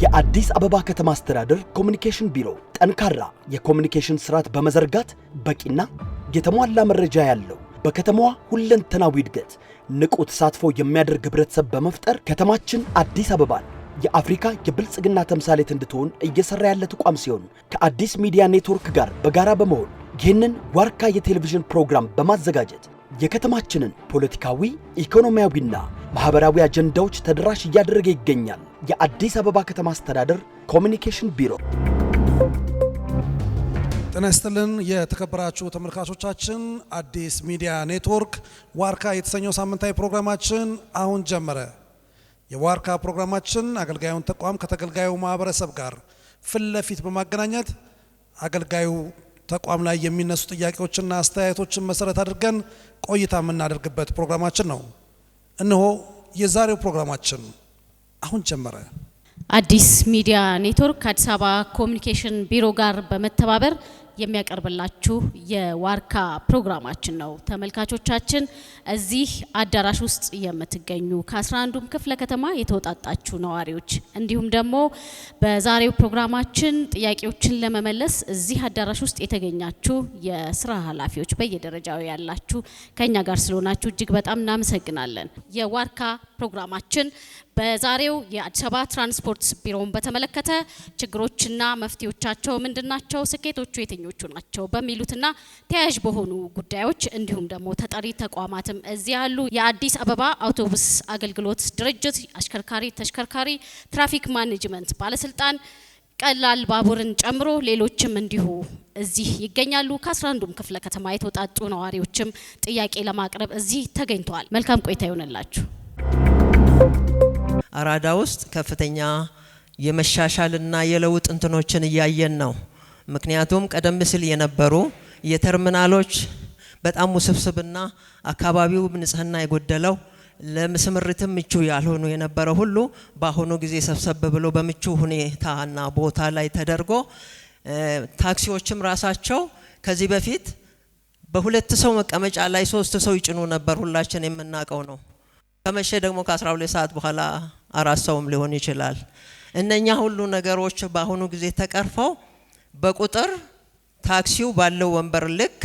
የአዲስ አበባ ከተማ አስተዳደር ኮሙኒኬሽን ቢሮ ጠንካራ የኮሙኒኬሽን ስርዓት በመዘርጋት በቂና የተሟላ መረጃ ያለው በከተማዋ ሁለንተናዊ እድገት ንቁ ተሳትፎ የሚያደርግ ህብረተሰብ በመፍጠር ከተማችን አዲስ አበባን የአፍሪካ የብልጽግና ተምሳሌት እንድትሆን እየሰራ ያለ ተቋም ሲሆን ከአዲስ ሚዲያ ኔትወርክ ጋር በጋራ በመሆን ይህንን ዋርካ የቴሌቪዥን ፕሮግራም በማዘጋጀት የከተማችንን ፖለቲካዊ፣ ኢኮኖሚያዊና ማህበራዊ አጀንዳዎች ተደራሽ እያደረገ ይገኛል። የአዲስ አበባ ከተማ አስተዳደር ኮሙኒኬሽን ቢሮ። ጤና ይስጥልን የተከበራችሁ ተመልካቾቻችን፣ አዲስ ሚዲያ ኔትወርክ ዋርካ የተሰኘው ሳምንታዊ ፕሮግራማችን አሁን ጀመረ። የዋርካ ፕሮግራማችን አገልጋዩን ተቋም ከተገልጋዩ ማህበረሰብ ጋር ፊት ለፊት በማገናኘት አገልጋዩ ተቋም ላይ የሚነሱ ጥያቄዎችና አስተያየቶችን መሰረት አድርገን ቆይታ የምናደርግበት ፕሮግራማችን ነው። እነሆ የዛሬው ፕሮግራማችን አሁን ጀመረ። አዲስ ሚዲያ ኔትወርክ ከአዲስ አበባ ኮሙኒኬሽን ቢሮ ጋር በመተባበር የሚያቀርብላችሁ የዋርካ ፕሮግራማችን ነው። ተመልካቾቻችን እዚህ አዳራሽ ውስጥ የምትገኙ ከ11ዱም ክፍለ ከተማ የተወጣጣችሁ ነዋሪዎች እንዲሁም ደግሞ በዛሬው ፕሮግራማችን ጥያቄዎችን ለመመለስ እዚህ አዳራሽ ውስጥ የተገኛችሁ የስራ ኃላፊዎች በየደረጃው ያላችሁ ከኛ ጋር ስለሆናችሁ እጅግ በጣም እናመሰግናለን። የዋርካ ፕሮግራማችን በዛሬው የአዲስ አበባ ትራንስፖርት ቢሮን በተመለከተ ችግሮችና መፍትሄዎቻቸው ምንድናቸው፣ ስኬቶቹ የትኞቹ ናቸው በሚሉትና ተያያዥ በሆኑ ጉዳዮች እንዲሁም ደግሞ ተጠሪ ተቋማትም እዚህ ያሉ የአዲስ አበባ አውቶቡስ አገልግሎት ድርጅት አሽከርካሪ ተሽከርካሪ ትራፊክ ማኔጅመንት ባለስልጣን ቀላል ባቡርን ጨምሮ ሌሎችም እንዲሁ እዚህ ይገኛሉ። ከ11ዱም ክፍለ ከተማ የተወጣጡ ነዋሪዎችም ጥያቄ ለማቅረብ እዚህ ተገኝተዋል። መልካም ቆይታ ይሆንላችሁ። አራዳ ውስጥ ከፍተኛ የመሻሻልና የለውጥ እንትኖችን እያየን ነው። ምክንያቱም ቀደም ሲል የነበሩ የተርሚናሎች በጣም ውስብስብና አካባቢው ንጽህና የጎደለው ለምስምርትም ምቹ ያልሆኑ የነበረ ሁሉ በአሁኑ ጊዜ ሰብሰብ ብሎ በምቹ ሁኔታና ቦታ ላይ ተደርጎ ታክሲዎችም ራሳቸው ከዚህ በፊት በሁለት ሰው መቀመጫ ላይ 3 ሰው ይጭኑ ነበር፣ ሁላችን የምናውቀው ነው። ከመሸ ደግሞ ከ12 ሰዓት በኋላ 4 ሰውም ሊሆን ይችላል። እነኛ ሁሉ ነገሮች በአሁኑ ጊዜ ተቀርፈው በቁጥር ታክሲው ባለው ወንበር ልክ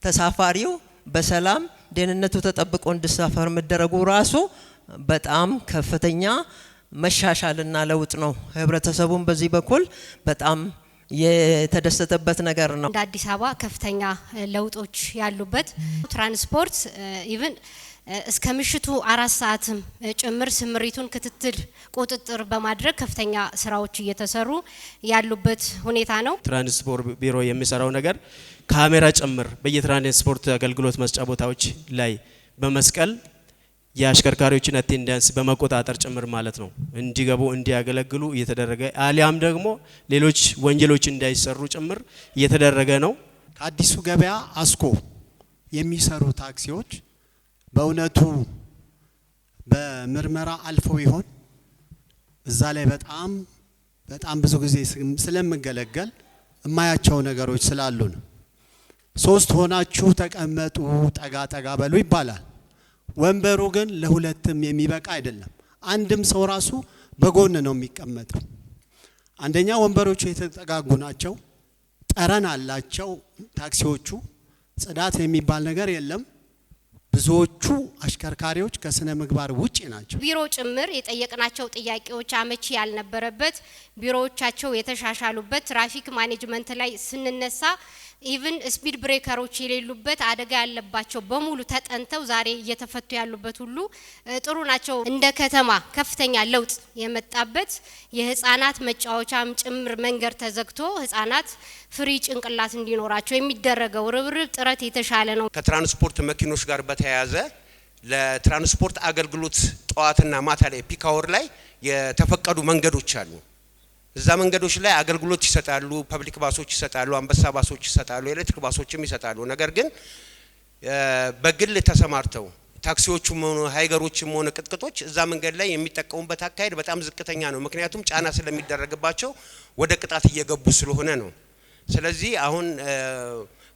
ተሳፋሪው በሰላም ደህንነቱ ተጠብቆ እንዲሳፈር መደረጉ ራሱ በጣም ከፍተኛ መሻሻልና ለውጥ ነው። ህብረተሰቡን በዚህ በኩል በጣም የተደሰተበት ነገር ነው። እንደ አዲስ አበባ ከፍተኛ ለውጦች ያሉበት ትራንስፖርት ኢቭን እስከ ምሽቱ 4 ሰዓትም ጭምር ስምሪቱን ክትትል ቁጥጥር በማድረግ ከፍተኛ ስራዎች እየተሰሩ ያሉበት ሁኔታ ነው። ትራንስፖርት ቢሮ የሚሰራው ነገር ካሜራ ጭምር በየትራንስፖርት አገልግሎት መስጫ ቦታዎች ላይ በመስቀል የአሽከርካሪዎችን አቴንዳንስ በመቆጣጠር ጭምር ማለት ነው እንዲገቡ እንዲያገለግሉ እየተደረገ አሊያም ደግሞ ሌሎች ወንጀሎች እንዳይሰሩ ጭምር እየተደረገ ነው። ከአዲሱ ገበያ አስኮ የሚሰሩ ታክሲዎች በእውነቱ በምርመራ አልፈው ይሆን? እዛ ላይ በጣም ብዙ ጊዜ ስለምገለገል የማያቸው ነገሮች ስላሉ ነው። 3 ሆናችሁ ተቀመጡ፣ ጠጋ በሉ ይባላል። ወንበሩ ግን ለሁለትም የሚበቃ አይደለም። አንድም ሰው ራሱ በጎን ነው የሚቀመጠው። አንደኛ ወንበሮቹ የተጠጋጉ ናቸው፣ ጠረን አላቸው። ታክሲዎቹ ጽዳት የሚባል ነገር የለም። ብዙዎቹ አሽከርካሪዎች ከስነ ምግባር ውጪ ናቸው። ቢሮ ጭምር የጠየቅናቸው ጥያቄዎች አመቺ ያልነበረበት ቢሮዎቻቸው የተሻሻሉበት ትራፊክ ማኔጅመንት ላይ ስንነሳ ኢቭን ስፒድ ብሬከሮች የሌሉበት አደጋ ያለባቸው በሙሉ ተጠንተው ዛሬ እየተፈቱ ያሉበት ሁሉ ጥሩ ናቸው። እንደ ከተማ ከፍተኛ ለውጥ የመጣበት የህፃናት መጫወቻም ጭምር መንገድ ተዘግቶ ህፃናት ፍሪ ጭንቅላት እንዲኖራቸው የሚደረገው ርብርብ ጥረት የተሻለ ነው። ከትራንስፖርት መኪኖች ጋር በተያያዘ ለትራንስፖርት አገልግሎት ጠዋትና ማታ ላይ ፒክ አወር ላይ የተፈቀዱ መንገዶች አሉ። እዛ መንገዶች ላይ አገልግሎት ይሰጣሉ። ፐብሊክ ባሶች ይሰጣሉ፣ አንበሳ ባሶች ይሰጣሉ፣ ኤሌክትሪክ ባሶችም ይሰጣሉ። ነገር ግን በግል ተሰማርተው ታክሲዎቹም ሆነ ሃይገሮችም ሆነ ቅጥቅጦች እዛ መንገድ ላይ የሚጠቀሙበት አካሄድ በጣም ዝቅተኛ ነው። ምክንያቱም ጫና ስለሚደረግባቸው ወደ ቅጣት እየገቡ ስለሆነ ነው። ስለዚህ አሁን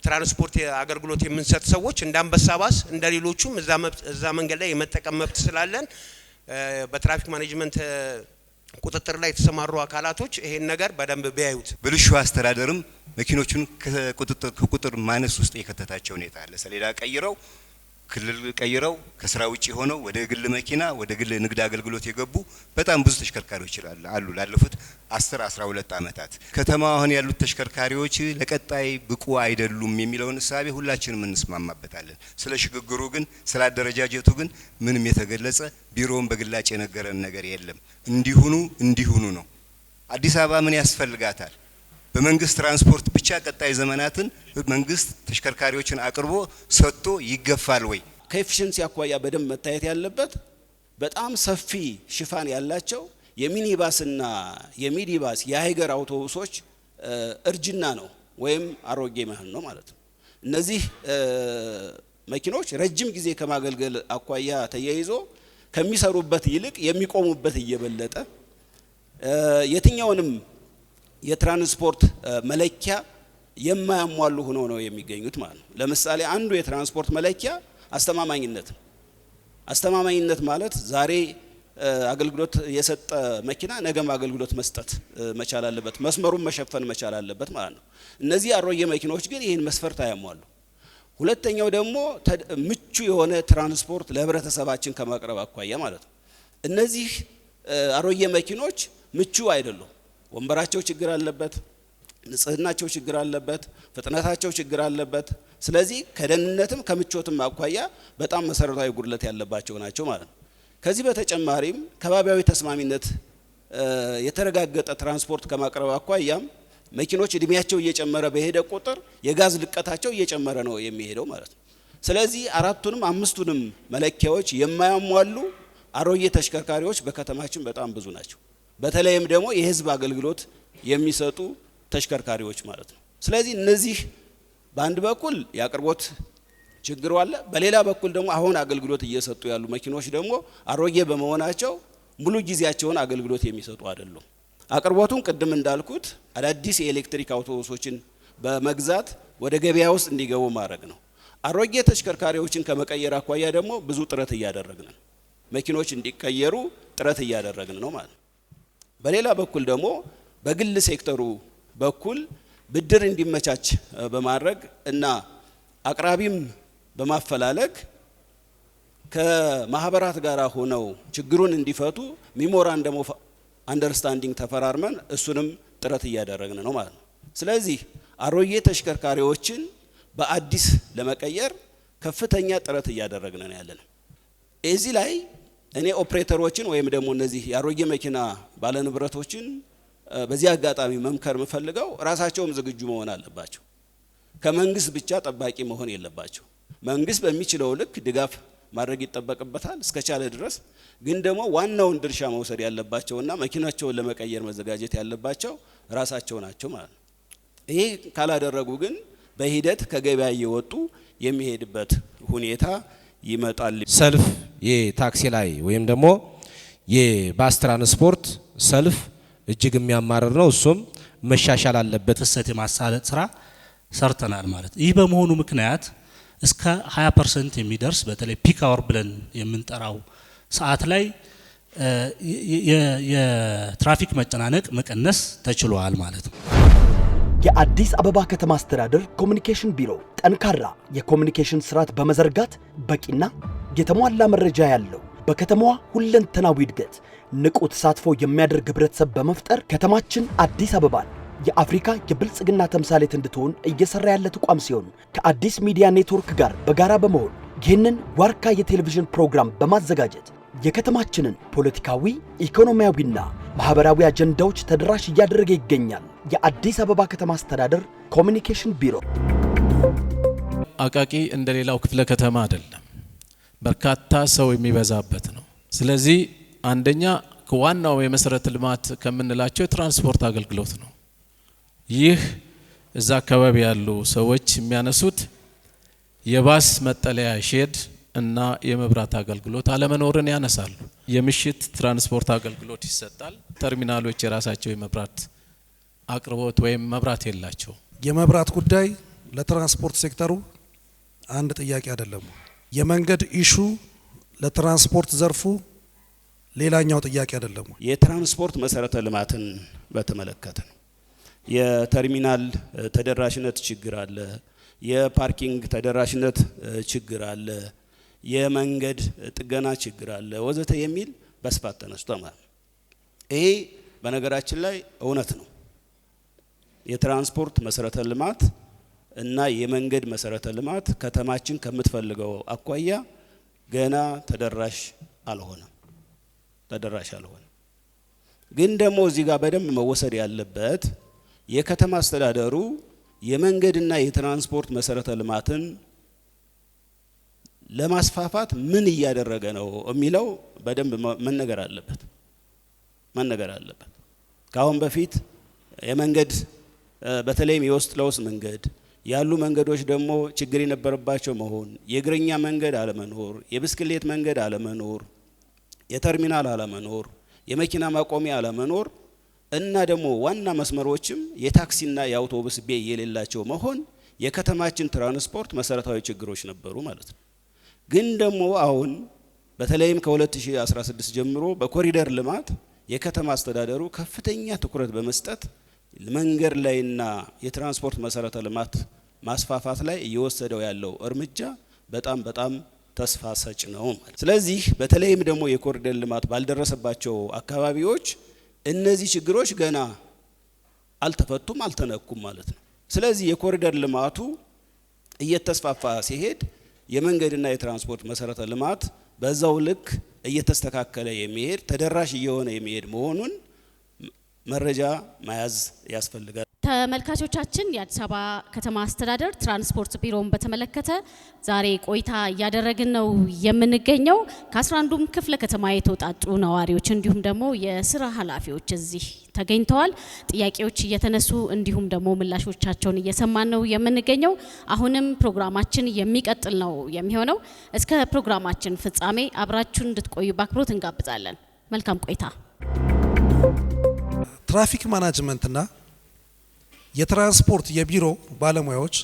ትራንስፖርት አገልግሎት የምንሰጥ ሰዎች እንደ አንበሳ ባስ እንደሌሎቹም እዛ መንገድ ላይ የመጠቀም መብት ስላለን በትራፊክ ማኔጅመንት ቁጥጥር ላይ የተሰማሩ አካላቶች ይሄን ነገር በደንብ ቢያዩት። ብልሹ አስተዳደርም መኪኖቹን ከቁጥር ማነስ ውስጥ የከተታቸው ሁኔታ አለ። ሰሌዳ ቀይረው ክልል ቀይረው ከስራ ውጪ ሆነው ወደ ግል መኪና ወደ ግል ንግድ አገልግሎት የገቡ በጣም ብዙ ተሽከርካሪዎች አሉ። ላለፉት 10-12 ዓመታት ከተማው አሁን ያሉት ተሽከርካሪዎች ለቀጣይ ብቁ አይደሉም የሚለውን ሐሳብ ሁላችንም እንስማማበታለን። ስለ ሽግግሩ ግን ስለ አደረጃጀቱ ግን ምንም የተገለጸ ቢሮውን በግላጭ የነገረን ነገር የለም። እንዲሁኑ ነው። አዲስ አበባ ምን ያስፈልጋታል? በመንግስት ትራንስፖርት ብቻ ቀጣይ ዘመናትን መንግስት ተሽከርካሪዎችን አቅርቦ ሰጥቶ ይገፋል ወይ? ከኤፊሽንሲ አኳያ በደንብ መታየት ያለበት በጣም ሰፊ ሽፋን ያላቸው የሚኒባስና የሚዲባስ የሃይገር አውቶቡሶች እርጅና ነው ወይም አሮጌ መሆን ነው ማለት ነው። እነዚህ መኪኖች ረጅም ጊዜ ከማገልገል አኳያ ተያይዞ ከሚሰሩበት ይልቅ የሚቆሙበት እየበለጠ የትኛውንም የትራንስፖርት መለኪያ የማያሟሉ ሆኖ ነው የሚገኙት ማለት ነው። ለምሳሌ አንዱ የትራንስፖርት መለኪያ አስተማማኝነት ማለት ዛሬ አገልግሎት የሰጠ መኪና ነገም አገልግሎት መስጠት መቻል አለበት፣ መስመሩን መሸፈን መቻል አለበት ማለት ነው። እነዚህ አሮጌ መኪናዎች ግን ይህን መስፈርት አያሟሉ። ሁለተኛው ደግሞ ምቹ የሆነ ትራንስፖርት ለህብረተሰባችን ከማቅረብ አኳያ ማለት ነው። እነዚህ አሮጌ መኪኖች ምቹ አይደሉም። ወንበራቸው ችግር አለበት፣ ንጽህናቸው ችግር አለበት፣ ፍጥነታቸው ችግር አለበት። ስለዚህ ከደህንነትም ከምቾትም አኳያ በጣም መሰረታዊ ጉድለት ያለባቸው ናቸው ማለት ነው። ከዚህ በተጨማሪም ከባቢያዊ ተስማሚነት የተረጋገጠ ትራንስፖርት ከማቅረብ አኳያም መኪኖች እድሜያቸው እየጨመረ በሄደ ቁጥር የጋዝ ልቀታቸው እየጨመረ ነው የሚሄደው ማለት ነው። ስለዚህ አራቱንም አምስቱንም መለኪያዎች የማያሟሉ አሮጌ ተሽከርካሪዎች በከተማችን በጣም ብዙ ናቸው። በተለይም ደግሞ የህዝብ አገልግሎት የሚሰጡ ተሽከርካሪዎች ማለት ነው። ስለዚህ እነዚህ በአንድ በኩል የአቅርቦት ችግር አለ፣ በሌላ በኩል ደግሞ አሁን አገልግሎት እየሰጡ ያሉ መኪኖች ደግሞ አሮጌ በመሆናቸው ሙሉ ጊዜያቸውን አገልግሎት የሚሰጡ አይደሉም። አቅርቦቱን ቅድም እንዳልኩት አዳዲስ የኤሌክትሪክ አውቶቡሶችን በመግዛት ወደ ገበያ ውስጥ እንዲገቡ ማድረግ ነው። አሮጌ ተሽከርካሪዎችን ከመቀየር አኳያ ደግሞ ብዙ ጥረት እያደረግን ነው። መኪኖች እንዲቀየሩ ጥረት እያደረግን ነው ማለት ነው። በሌላ በኩል ደግሞ በግል ሴክተሩ በኩል ብድር እንዲመቻች በማድረግ እና አቅራቢም በማፈላለግ ከማህበራት ጋር ሆነው ችግሩን እንዲፈቱ ሚሞራንደም ኦፍ አንደርስታንዲንግ ተፈራርመን እሱንም ጥረት እያደረግን ነው ማለት ነው። ስለዚህ አሮጌ ተሽከርካሪዎችን በአዲስ ለመቀየር ከፍተኛ ጥረት እያደረግን ነው ያለን። እዚህ ላይ እኔ ኦፕሬተሮችን ወይም ደግሞ እነዚህ የአሮጌ መኪና ባለንብረቶችን በዚህ አጋጣሚ መምከር የምፈልገው ራሳቸውም ዝግጁ መሆን አለባቸው። ከመንግስት ብቻ ጠባቂ መሆን የለባቸው። መንግስት በሚችለው ልክ ድጋፍ ማድረግ ይጠበቅበታል እስከቻለ ድረስ። ግን ደግሞ ዋናውን ድርሻ መውሰድ ያለባቸውና መኪናቸውን ለመቀየር መዘጋጀት ያለባቸው ራሳቸው ናቸው ማለት ነው። ይሄ ካላደረጉ ግን በሂደት ከገበያ እየወጡ የሚሄድበት ሁኔታ ይመጣል። ሰልፍ የታክሲ ላይ ወይም ደግሞ የባስ ትራንስፖርት ሰልፍ እጅግ የሚያማርር ነው። እሱም መሻሻል አለበት። ፍሰት የማሳለጥ ስራ ሰርተናል ማለት ይህ በመሆኑ ምክንያት እስከ 20% የሚደርስ በተለይ ፒክ አወር ብለን የምንጠራው ሰዓት ላይ የትራፊክ መጨናነቅ መቀነስ ተችሏል ማለት ነው። የአዲስ አበባ ከተማ አስተዳደር ኮሙኒኬሽን ቢሮ ጠንካራ የኮሙኒኬሽን ስርዓት በመዘርጋት በቂና የተሟላ መረጃ ያለው በከተማዋ ሁለንተናዊ እድገት ንቁ ተሳትፎ የሚያደርግ ህብረተሰብ በመፍጠር ከተማችን አዲስ አበባን የአፍሪካ የብልጽግና ተምሳሌት እንድትሆን እየሰራ ያለ ተቋም ሲሆን ከአዲስ ሚዲያ ኔትወርክ ጋር በጋራ በመሆን ይህንን ዋርካ የቴሌቪዥን ፕሮግራም በማዘጋጀት የከተማችንን ፖለቲካዊ፣ ኢኮኖሚያዊና ማህበራዊ አጀንዳዎች ተደራሽ እያደረገ ይገኛል። የአዲስ አበባ ከተማ አስተዳደር ኮሙኒኬሽን ቢሮ። አቃቂ እንደሌላው ክፍለ ከተማ አይደለም፣ በርካታ ሰው የሚበዛበት ነው። ስለዚህ አንደኛ ከዋናው የመሰረተ ልማት ከምንላቸው የትራንስፖርት አገልግሎት ነው። ይህ እዛ አካባቢ ያሉ ሰዎች የሚያነሱት የባስ መጠለያ ሼድ እና የመብራት አገልግሎት አለመኖርን ያነሳሉ። የምሽት ትራንስፖርት አገልግሎት ይሰጣል። ተርሚናሎች የራሳቸው የመብራት አቅርቦት ወይም መብራት የላቸው። የመብራት ጉዳይ ለትራንስፖርት ሴክተሩ አንድ ጥያቄ አይደለም። የመንገድ ኢሹ ለትራንስፖርት ዘርፉ ሌላኛው ጥያቄ አይደለም። የትራንስፖርት መሰረተ ልማትን በተመለከተ ነው። የተርሚናል ተደራሽነት ችግር አለ፣ የፓርኪንግ ተደራሽነት ችግር አለ፣ የመንገድ ጥገና ችግር አለ ወዘተ የሚል በስፋት ተነስቷል ማለት ነው። ይሄ በነገራችን ላይ እውነት ነው። የትራንስፖርት መሰረተ ልማት እና የመንገድ መሰረተ ልማት ከተማችን ከምትፈልገው አኳያ ገና ተደራሽ አልሆነም። ግን ደግሞ እዚህ ጋር በደንብ መወሰድ ያለበት የከተማ አስተዳደሩ የመንገድና የትራንስፖርት መሰረተ ልማትን ለማስፋፋት ምን እያደረገ ነው የሚለው በደንብ መነገር አለበት። ከአሁን በፊት የመንገድ በተለይም የውስጥ ለውስጥ መንገድ ያሉ መንገዶች ደግሞ ችግር የነበረባቸው መሆን፣ የእግረኛ መንገድ አለመኖር፣ የብስክሌት መንገድ አለመኖር፣ የተርሚናል አለመኖር፣ የመኪና ማቆሚያ አለመኖር እና ደግሞ ዋና መስመሮችም የታክሲና የአውቶቡስ ቤይ የሌላቸው መሆን የከተማችን ትራንስፖርት መሰረታዊ ችግሮች ነበሩ ማለት ነው። ግን ደግሞ አሁን በተለይም ከ2016 ጀምሮ በኮሪደር ልማት የከተማ አስተዳደሩ ከፍተኛ ትኩረት በመስጠት መንገድ ላይና የትራንስፖርት መሰረተ ልማት ማስፋፋት ላይ እየወሰደው ያለው እርምጃ በጣም ተስፋ ሰጭ ነው ማለት። ስለዚህ በተለይም ደግሞ የኮሪደር ልማት ባልደረሰባቸው አካባቢዎች እነዚህ ችግሮች ገና አልተፈቱም፣ አልተነኩም ማለት ነው። ስለዚህ የኮሪደር ልማቱ እየተስፋፋ ሲሄድ የመንገድና የትራንስፖርት መሰረተ ልማት በዛው ልክ እየተስተካከለ የሚሄድ ተደራሽ እየሆነ የሚሄድ መሆኑን መረጃ መያዝ ያስፈልጋል። ተመልካቾቻችን የአዲስ አበባ ከተማ አስተዳደር ትራንስፖርት ቢሮን በተመለከተ ዛሬ ቆይታ እያደረግን ነው የምንገኘው። ከ11ዱም ክፍለ ከተማ የተውጣጡ ነዋሪዎች እንዲሁም ደግሞ የስራ ኃላፊዎች እዚህ ተገኝተዋል። ጥያቄዎች እየተነሱ እንዲሁም ደግሞ ምላሾቻቸውን እየሰማን ነው የምንገኘው። አሁንም ፕሮግራማችን የሚቀጥል ነው የሚሆነው። እስከ ፕሮግራማችን ፍጻሜ አብራችሁን እንድትቆዩ በአክብሮት እንጋብዛለን። መልካም ቆይታ። ትራፊክ ማናጅመንትና የትራንስፖርት የቢሮ ባለሙያዎች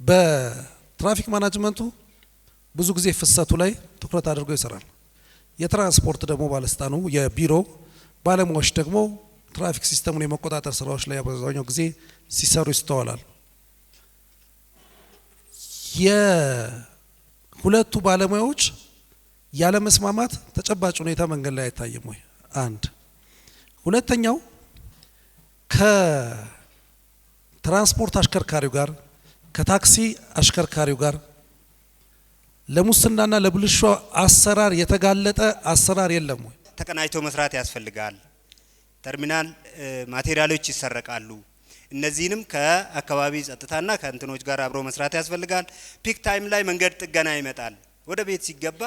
በትራፊክ ማናጅመንቱ ብዙ ጊዜ ፍሰቱ ላይ ትኩረት አድርጎ ይሰራል። የትራንስፖርት ደግሞ ባለስልጣኑ የቢሮ ባለሙያዎች ደግሞ ትራፊክ ሲስተሙን የመቆጣጠር ስራዎች ላይ አብዛኛው ጊዜ ሲሰሩ ይስተዋላል። የሁለቱ ባለሙያዎች ያለ መስማማት ተጨባጭ ሁኔታ መንገድ ላይ አይታይም ወይ? አንድ ሁለተኛው ከትራንስፖርት አሽከርካሪው ጋር ከታክሲ አሽከርካሪው ጋር ለሙስናና ለብልሹ አሰራር የተጋለጠ አሰራር የለም ወይ? ተቀናጅቶ መስራት ያስፈልጋል። ተርሚናል ማቴሪያሎች ይሰረቃሉ። እነዚህንም ከአካባቢ ጸጥታና ከእንትኖች ጋር አብሮ መስራት ያስፈልጋል። ፒክ ታይም ላይ መንገድ ጥገና ይመጣል። ወደ ቤት ሲገባ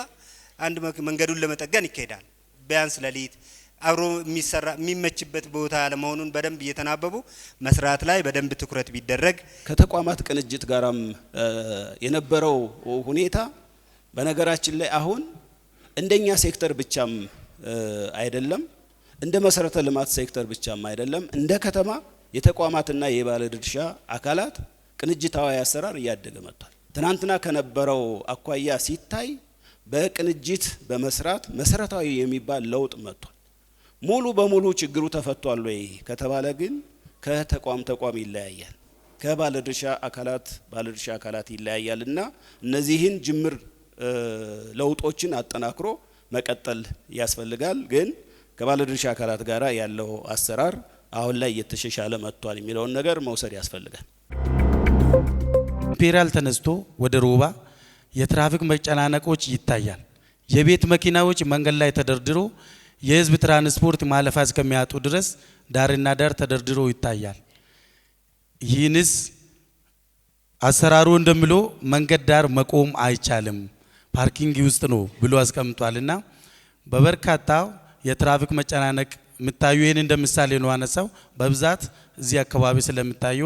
አንድ መንገዱን ለመጠገን ይካሄዳል። ቢያንስ ሌሊት አብሮ የሚመችበት ቦታ ለመሆኑን በደንብ እየተናበቡ መስራት ላይ በደንብ ትኩረት ቢደረግ ከተቋማት ቅንጅት ጋራም የነበረው ሁኔታ በነገራችን ላይ አሁን እንደኛ ሴክተር ብቻም አይደለም፣ እንደ መሰረተ ልማት ሴክተር ብቻም አይደለም፣ እንደ ከተማ የተቋማትና የባለድርሻ አካላት ቅንጅታዊ አሰራር እያደገ መጥቷል። ትናንትና ከነበረው አኳያ ሲታይ በቅንጅት በመስራት መሰረታዊ የሚባል ለውጥ መጥቷል። ሙሉ በሙሉ ችግሩ ተፈቷል ወይ ከተባለ ግን ከተቋም ይለያያል፣ ከባለድርሻ አካላት ይለያያልና እነዚህን ጅምር ለውጦችን አጠናክሮ መቀጠል ያስፈልጋል። ግን ከባለድርሻ አካላት ጋራ ያለው አሰራር አሁን ላይ እየተሻሻለ መጥቷል የሚለውን ነገር መውሰድ ያስፈልጋል። ኢምፔሪያል ተነስቶ ወደ ሮባ የትራፊክ መጨናነቆች ይታያል። የቤት መኪናዎች መንገድ ላይ ተደርድሮ የህዝብ ትራንስፖርት ማለፊያ እስከሚያጡ ድረስ ዳርና ዳር ተደርድሮ ይታያል። ይህንስ አሰራሩ እንደምሎ መንገድ ዳር መቆም አይቻልም፣ ፓርኪንግ ውስጥ ነው ብሎ አስቀምጧልና በበርካታ የትራፊክ መጨናነቅ ምታዩ ይሄን እንደምሳሌ ነው አነሳው። በብዛት እዚህ አካባቢ ስለምታዩ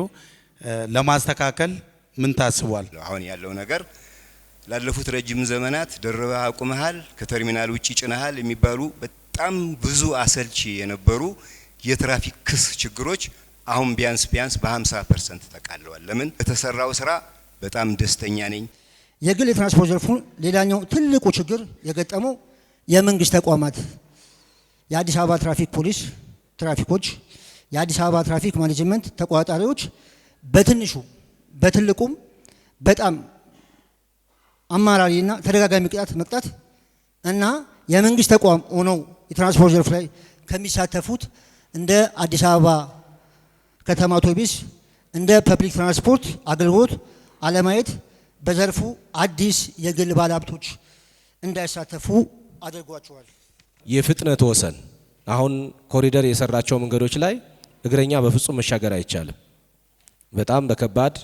ለማስተካከል ምን ታስቧል? አሁን ያለው ነገር ላለፉት ረጅም ዘመናት ደርበህ አቁመሃል፣ ከተርሚናል ውጪ ጭነሃል የሚባሉ በጣም ብዙ አሰልቺ የነበሩ የትራፊክ ክስ ችግሮች አሁን ቢያንስ በ50% ተቃለዋል። ለምን? የተሰራው ስራ በጣም ደስተኛ ነኝ። የግል የትራንስፖርት ዘርፉ ሌላኛው ትልቁ ችግር የገጠመው የመንግስት ተቋማት የአዲስ አበባ ትራፊክ ፖሊስ ትራፊኮች፣ የአዲስ አበባ ትራፊክ ማኔጅመንት ተቆጣጣሪዎች በትንሹ በትልቁም በጣም አማራሪና ተደጋጋሚ ቅጣት መቅጣት እና የመንግስት ተቋም ሆነው የትራንስፖርት ዘርፍ ላይ ከሚሳተፉት እንደ አዲስ አበባ ከተማ አውቶቡስ እንደ ፐብሊክ ትራንስፖርት አገልግሎት አለማየት በዘርፉ አዲስ የግል ባለሀብቶች እንዳይሳተፉ አድርጓቸዋል። የፍጥነት ወሰን አሁን ኮሪደር የሰራቸው መንገዶች ላይ እግረኛ በፍጹም መሻገር አይቻልም። በጣም በከባድ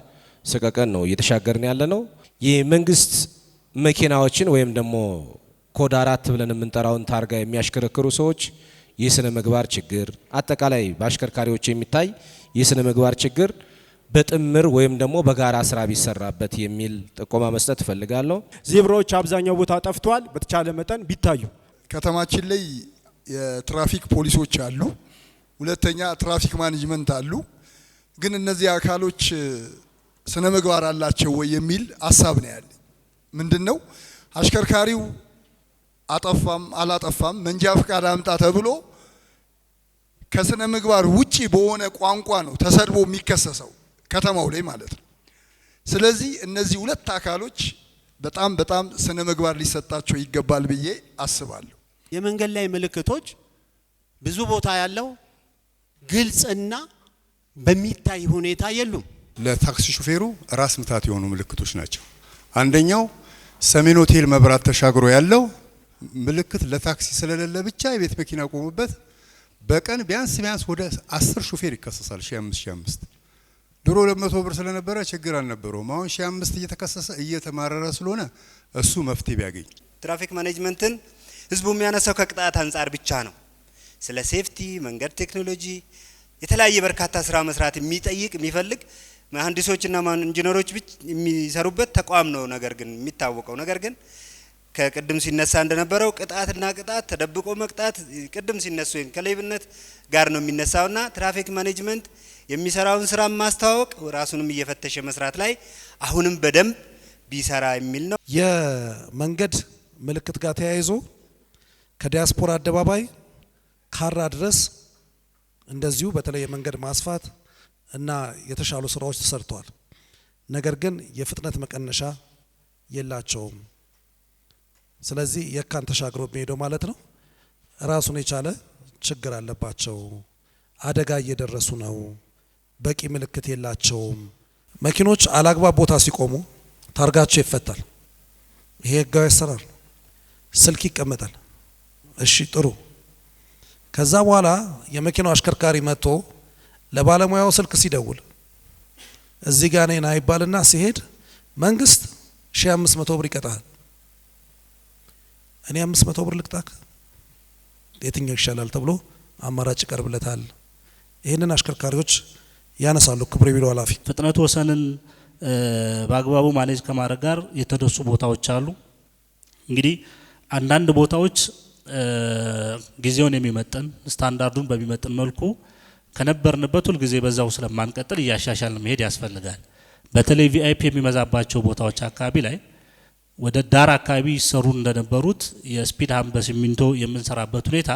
ሰቀቀን ነው እየተሻገርን ያለ ነው። የመንግስት መኪናዎችን ወይም ደግሞ ኮድ 4 ብለን የምንጠራውን ታርጋ የሚያሽከረክሩ ሰዎች የስነ ምግባር ችግር፣ አጠቃላይ በአሽከርካሪዎች የሚታይ የስነ ምግባር ችግር በጥምር ወይም ደግሞ በጋራ ስራ ቢሰራበት የሚል ጥቆማ መስጠት እፈልጋለሁ። ዜብራዎች አብዛኛው ቦታ ጠፍቷል። በተቻለ መጠን ቢታዩ። ከተማችን ላይ የትራፊክ ፖሊሶች አሉ፣ ሁለተኛ ትራፊክ ማኔጅመንት አሉ። ግን እነዚህ አካሎች ስነ ምግባር አላቸው ወይ የሚል ሀሳብ ነው ያለ። ምንድነው አሽከርካሪው አጠፋም አላጠፋም መንጃ ፈቃድ አምጣ ተብሎ ከስነ ምግባር ውጪ በሆነ ቋንቋ ነው ተሰድቦ የሚከሰሰው ከተማው ላይ ማለት ነው። ስለዚህ እነዚህ ሁለት አካሎች በጣም ስነ ምግባር ሊሰጣቸው ይገባል ብዬ አስባለሁ። የመንገድ ላይ ምልክቶች ብዙ ቦታ ያለው ግልጽና በሚታይ ሁኔታ የሉም። ለታክሲ ሹፌሩ ራስ ምታት የሆኑ ምልክቶች ናቸው። አንደኛው ሰሜን ሆቴል መብራት ተሻግሮ ያለው ምልክት ለታክሲ ስለሌለ ብቻ የቤት መኪና ቆሙበት በቀን ቢያንስ ወደ 10 ሹፌር ይከሰሳል። 1500 ድሮ 200 ብር ስለነበረ ችግር አልነበረውም። አሁን 1500 እየተከሰሰ እየተማረረ ስለሆነ እሱ መፍትሄ ቢያገኝ። ትራፊክ ማኔጅመንትን ህዝቡ የሚያነሳው ከቅጣት አንጻር ብቻ ነው። ስለ ሴፍቲ መንገድ ቴክኖሎጂ የተለያየ በርካታ ስራ መስራት የሚጠይቅ የሚፈልግ መሐንዲሶችና ኢንጂነሮች የሚሰሩበት ተቋም ነው። ነገር ግን የሚታወቀው ነገር ግን ከቅድም ሲነሳ እንደነበረው ቅጣትና ቅጣት ተደብቆ መቅጣት ቅድም ሲነሱ ከሌብነት ጋር ነው የሚነሳውና ትራፊክ ማኔጅመንት የሚሰራውን ስራ ማስተዋወቅ ራሱንም እየፈተሸ መስራት ላይ አሁንም በደንብ ቢሰራ የሚል ነው። የመንገድ ምልክት ጋር ተያይዞ ከዲያስፖራ አደባባይ ካራ ድረስ እንደዚሁ በተለይ የመንገድ ማስፋት እና የተሻሉ ስራዎች ተሰርተዋል። ነገር ግን የፍጥነት መቀነሻ የላቸውም። ስለዚህ የካን ተሻግሮ የሚሄደው ማለት ነው ራሱን የቻለ ችግር አለባቸው። አደጋ እየደረሱ ነው። በቂ ምልክት የላቸውም። መኪኖች አላግባብ ቦታ ሲቆሙ ታርጋቸው ይፈታል። ይሄ ህጋዊ አሰራር። ስልክ ይቀመጣል። እሺ ጥሩ። ከዛ በኋላ የመኪናው አሽከርካሪ መጥቶ ለባለሙያው ስልክ ሲደውል እዚህ ጋር ነኝ አይባልና ሲሄድ መንግስት 1500 ብር ይቀጣል። እኔ 500 ብር ልቅጣክ የትኛው ይሻላል ተብሎ አማራጭ ይቀርብለታል። ይህንን አሽከርካሪዎች ያነሳሉ። ክብር ቢሮ ኃላፊ ፍጥነት ወሰንን በአግባቡ ማኔጅ ከማድረግ ጋር የተደሱ ቦታዎች አሉ። እንግዲህ አንዳንድ ቦታዎች ጊዜውን የሚመጥን ስታንዳርዱን በሚመጥን መልኩ ከነበርንበት ሁል ጊዜ በዛው ስለማንቀጥል እያሻሻልን መሄድ ያስፈልጋል። በተለይ ቪአይፒ የሚመዛባቸው ቦታዎች አካባቢ ላይ ወደ ዳር አካባቢ ይሰሩ እንደነበሩት የስፒድ ሃምፕ በሲሚንቶ የምንሰራበት ሁኔታ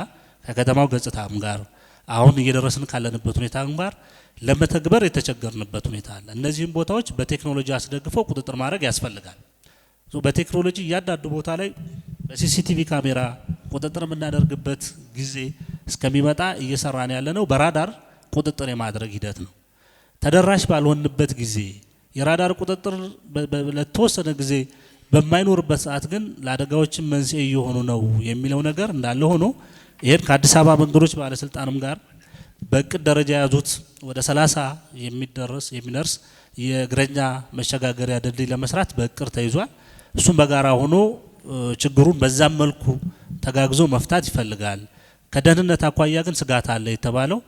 ከከተማው ገጽታም ጋር አሁን እየደረስን ካለንበት ሁኔታም ጋር ለመተግበር የተቸገርንበት ሁኔታ አለ። እነዚህም ቦታዎች በቴክኖሎጂ አስደግፈው ቁጥጥር ማድረግ ያስፈልጋል። በቴክኖሎጂ እያንዳንዱ ቦታ ላይ በሲሲቲቪ ካሜራ ቁጥጥር የምናደርግበት ጊዜ እስከሚመጣ እየሰራን ያለ ነው። በራዳር ቁጥጥር የማድረግ ሂደት ነው። ተደራሽ ባልሆንበት ጊዜ የራዳር ቁጥጥር ለተወሰነ ጊዜ በማይኖርበት ሰዓት ግን ለአደጋዎችን መንስኤ እየሆኑ ነው የሚለው ነገር እንዳለ ሆኖ ይሄን ከአዲስ አበባ መንገዶች ባለስልጣንም ጋር በእቅድ ደረጃ ያዙት ወደ 30 የሚደርስ የእግረኛ መሸጋገሪያ ድልድይ ለመስራት በእቅድ ተይዟል። እሱም በጋራ ሆኖ ችግሩን በዛም መልኩ ተጋግዞ መፍታት ይፈልጋል። ከደህንነት አኳያ ግን ስጋት አለ የተባለው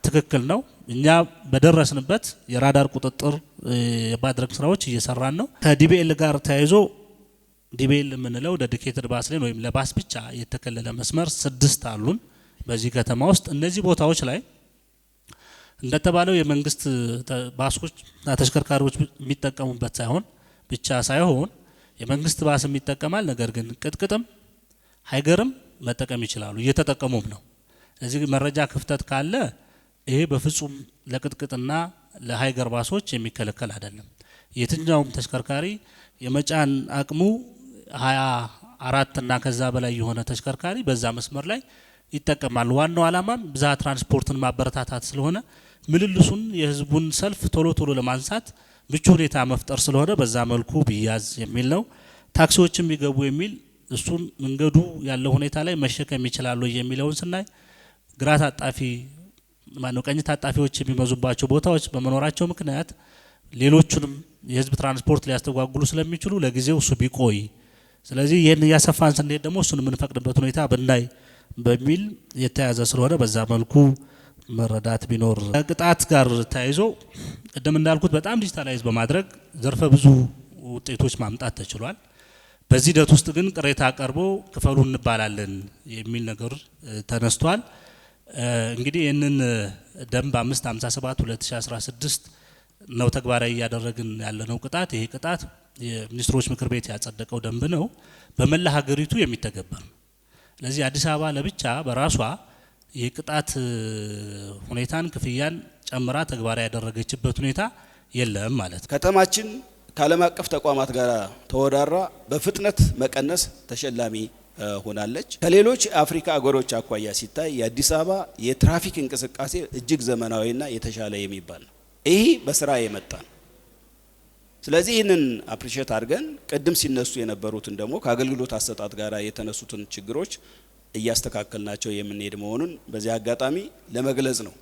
ትክክል ነው። እኛ በደረስንበት የራዳር ቁጥጥር የማድረግ ስራዎች እየሰራን ነው። ከዲቢኤል ጋር ተያይዞ ዲቢኤል የምንለው ዴዲኬትድ ባስ ሌን ወይም ለባስ ብቻ የተከለለ መስመር 6 አሉን በዚህ ከተማ ውስጥ። እነዚህ ቦታዎች ላይ እንደተባለው የመንግስት ባሶች ተሽከርካሪዎች የሚጠቀሙበት ብቻ ሳይሆን የመንግስት ባስም ይጠቀማል። ነገር ግን ቅጥቅጥም ሃይገርም መጠቀም ይችላሉ፣ እየተጠቀሙም ነው። ስለዚህ መረጃ ክፍተት ካለ ይሄ በፍጹም ለቅጥቅጥና ለሃይገር ባሶች የሚከለከል አይደለም። የትኛውም ተሽከርካሪ የመጫን አቅሙ 24 እና ከዛ በላይ የሆነ ተሽከርካሪ በዛ መስመር ላይ ይጠቀማሉ። ዋናው ዓላማም ብዝሃ ትራንስፖርትን ማበረታታት ስለሆነ ምልልሱን የህዝቡን ሰልፍ ቶሎ ቶሎ ለማንሳት ምቹ ሁኔታ መፍጠር ስለሆነ በዛ መልኩ ቢያዝ የሚል ነው። ታክሲዎችም ቢገቡ የሚል እሱን መንገዱ ያለው ሁኔታ ላይ መሸከም ይችላሉ የሚለውን ስናይ ግራ ታጣፊ ማነው ቀኝ ታጣፊዎች የሚመዙባቸው ቦታዎች በመኖራቸው ምክንያት ሌሎቹንም የህዝብ ትራንስፖርት ሊያስተጓጉሉ ስለሚችሉ ለጊዜው እሱ ቢቆይ፣ ስለዚህ ይህን እያሰፋን ስንሄድ ደግሞ እሱን የምንፈቅድበት ሁኔታ ብናይ በሚል የተያዘ ስለሆነ በዛ መልኩ መረዳት ቢኖር። ቅጣት ጋር ተያይዞ ቅድም እንዳልኩት በጣም ዲጂታላይዝ በማድረግ ዘርፈ ብዙ ውጤቶች ማምጣት ተችሏል። በዚህ ሂደት ውስጥ ግን ቅሬታ ቀርቦ ክፈሉ እንባላለን የሚል ነገር ተነስቷል። እንግዲህ ይህንን ደንብ 557 2016 ነው ተግባራዊ እያደረግን ያለነው ቅጣት። ይሄ ቅጣት የሚኒስትሮች ምክር ቤት ያጸደቀው ደንብ ነው፣ በመላ ሀገሪቱ የሚተገበር ነው። ስለዚህ አዲስ አበባ ለብቻ በራሷ የቅጣት ሁኔታን ክፍያን ጨምራ ተግባራዊ ያደረገችበት ሁኔታ የለም ማለት ነው። ከተማችን ከዓለም አቀፍ ተቋማት ጋር ተወዳድራ በፍጥነት መቀነስ ተሸላሚ ሆናለች። ከሌሎች የአፍሪካ አገሮች አኳያ ሲታይ የአዲስ አበባ የትራፊክ እንቅስቃሴ እጅግ ዘመናዊና የተሻለ የሚባል ነው። ይህ በስራ የመጣ ነው። ስለዚህ ይህንን አፕሪሼት አድርገን ቅድም ሲነሱ የነበሩትን ደግሞ ከአገልግሎት አሰጣጥ ጋር የተነሱትን ችግሮች እያስተካከልናቸው የምንሄድ መሆኑን በዚህ አጋጣሚ ለመግለጽ ነው።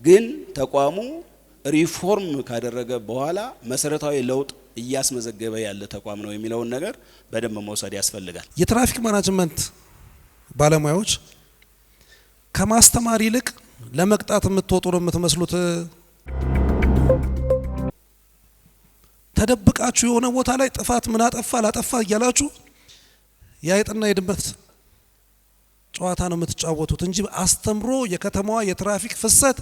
ግን ተቋሙ ሪፎርም ካደረገ በኋላ መሰረታዊ ለውጥ እያስመዘገበ ያለ ተቋም ነው የሚለውን ነገር በደንብ መውሰድ ያስፈልጋል። የትራፊክ ማናጅመንት ባለሙያዎች ከማስተማር ይልቅ ለመቅጣት የምትወጡ ነው የምትመስሉት። ተደብቃችሁ የሆነ ቦታ ላይ ጥፋት ምን አጠፋ ላጠፋ እያላችሁ የአይጥና የድመት ጨዋታ ነው የምትጫወቱት እንጂ አስተምሮ የከተማዋ የትራፊክ ፍሰት